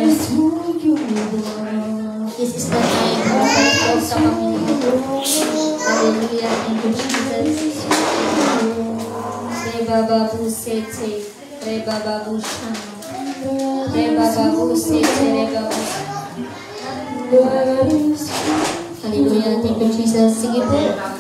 This is the time of pagkaw sa Panginoon. Hallelujah. Thank you, Jesus. Reba babu sete. Reba babu shama. Reba babu sete. Reba babu. Hallelujah. Thank you, Jesus. Sige po.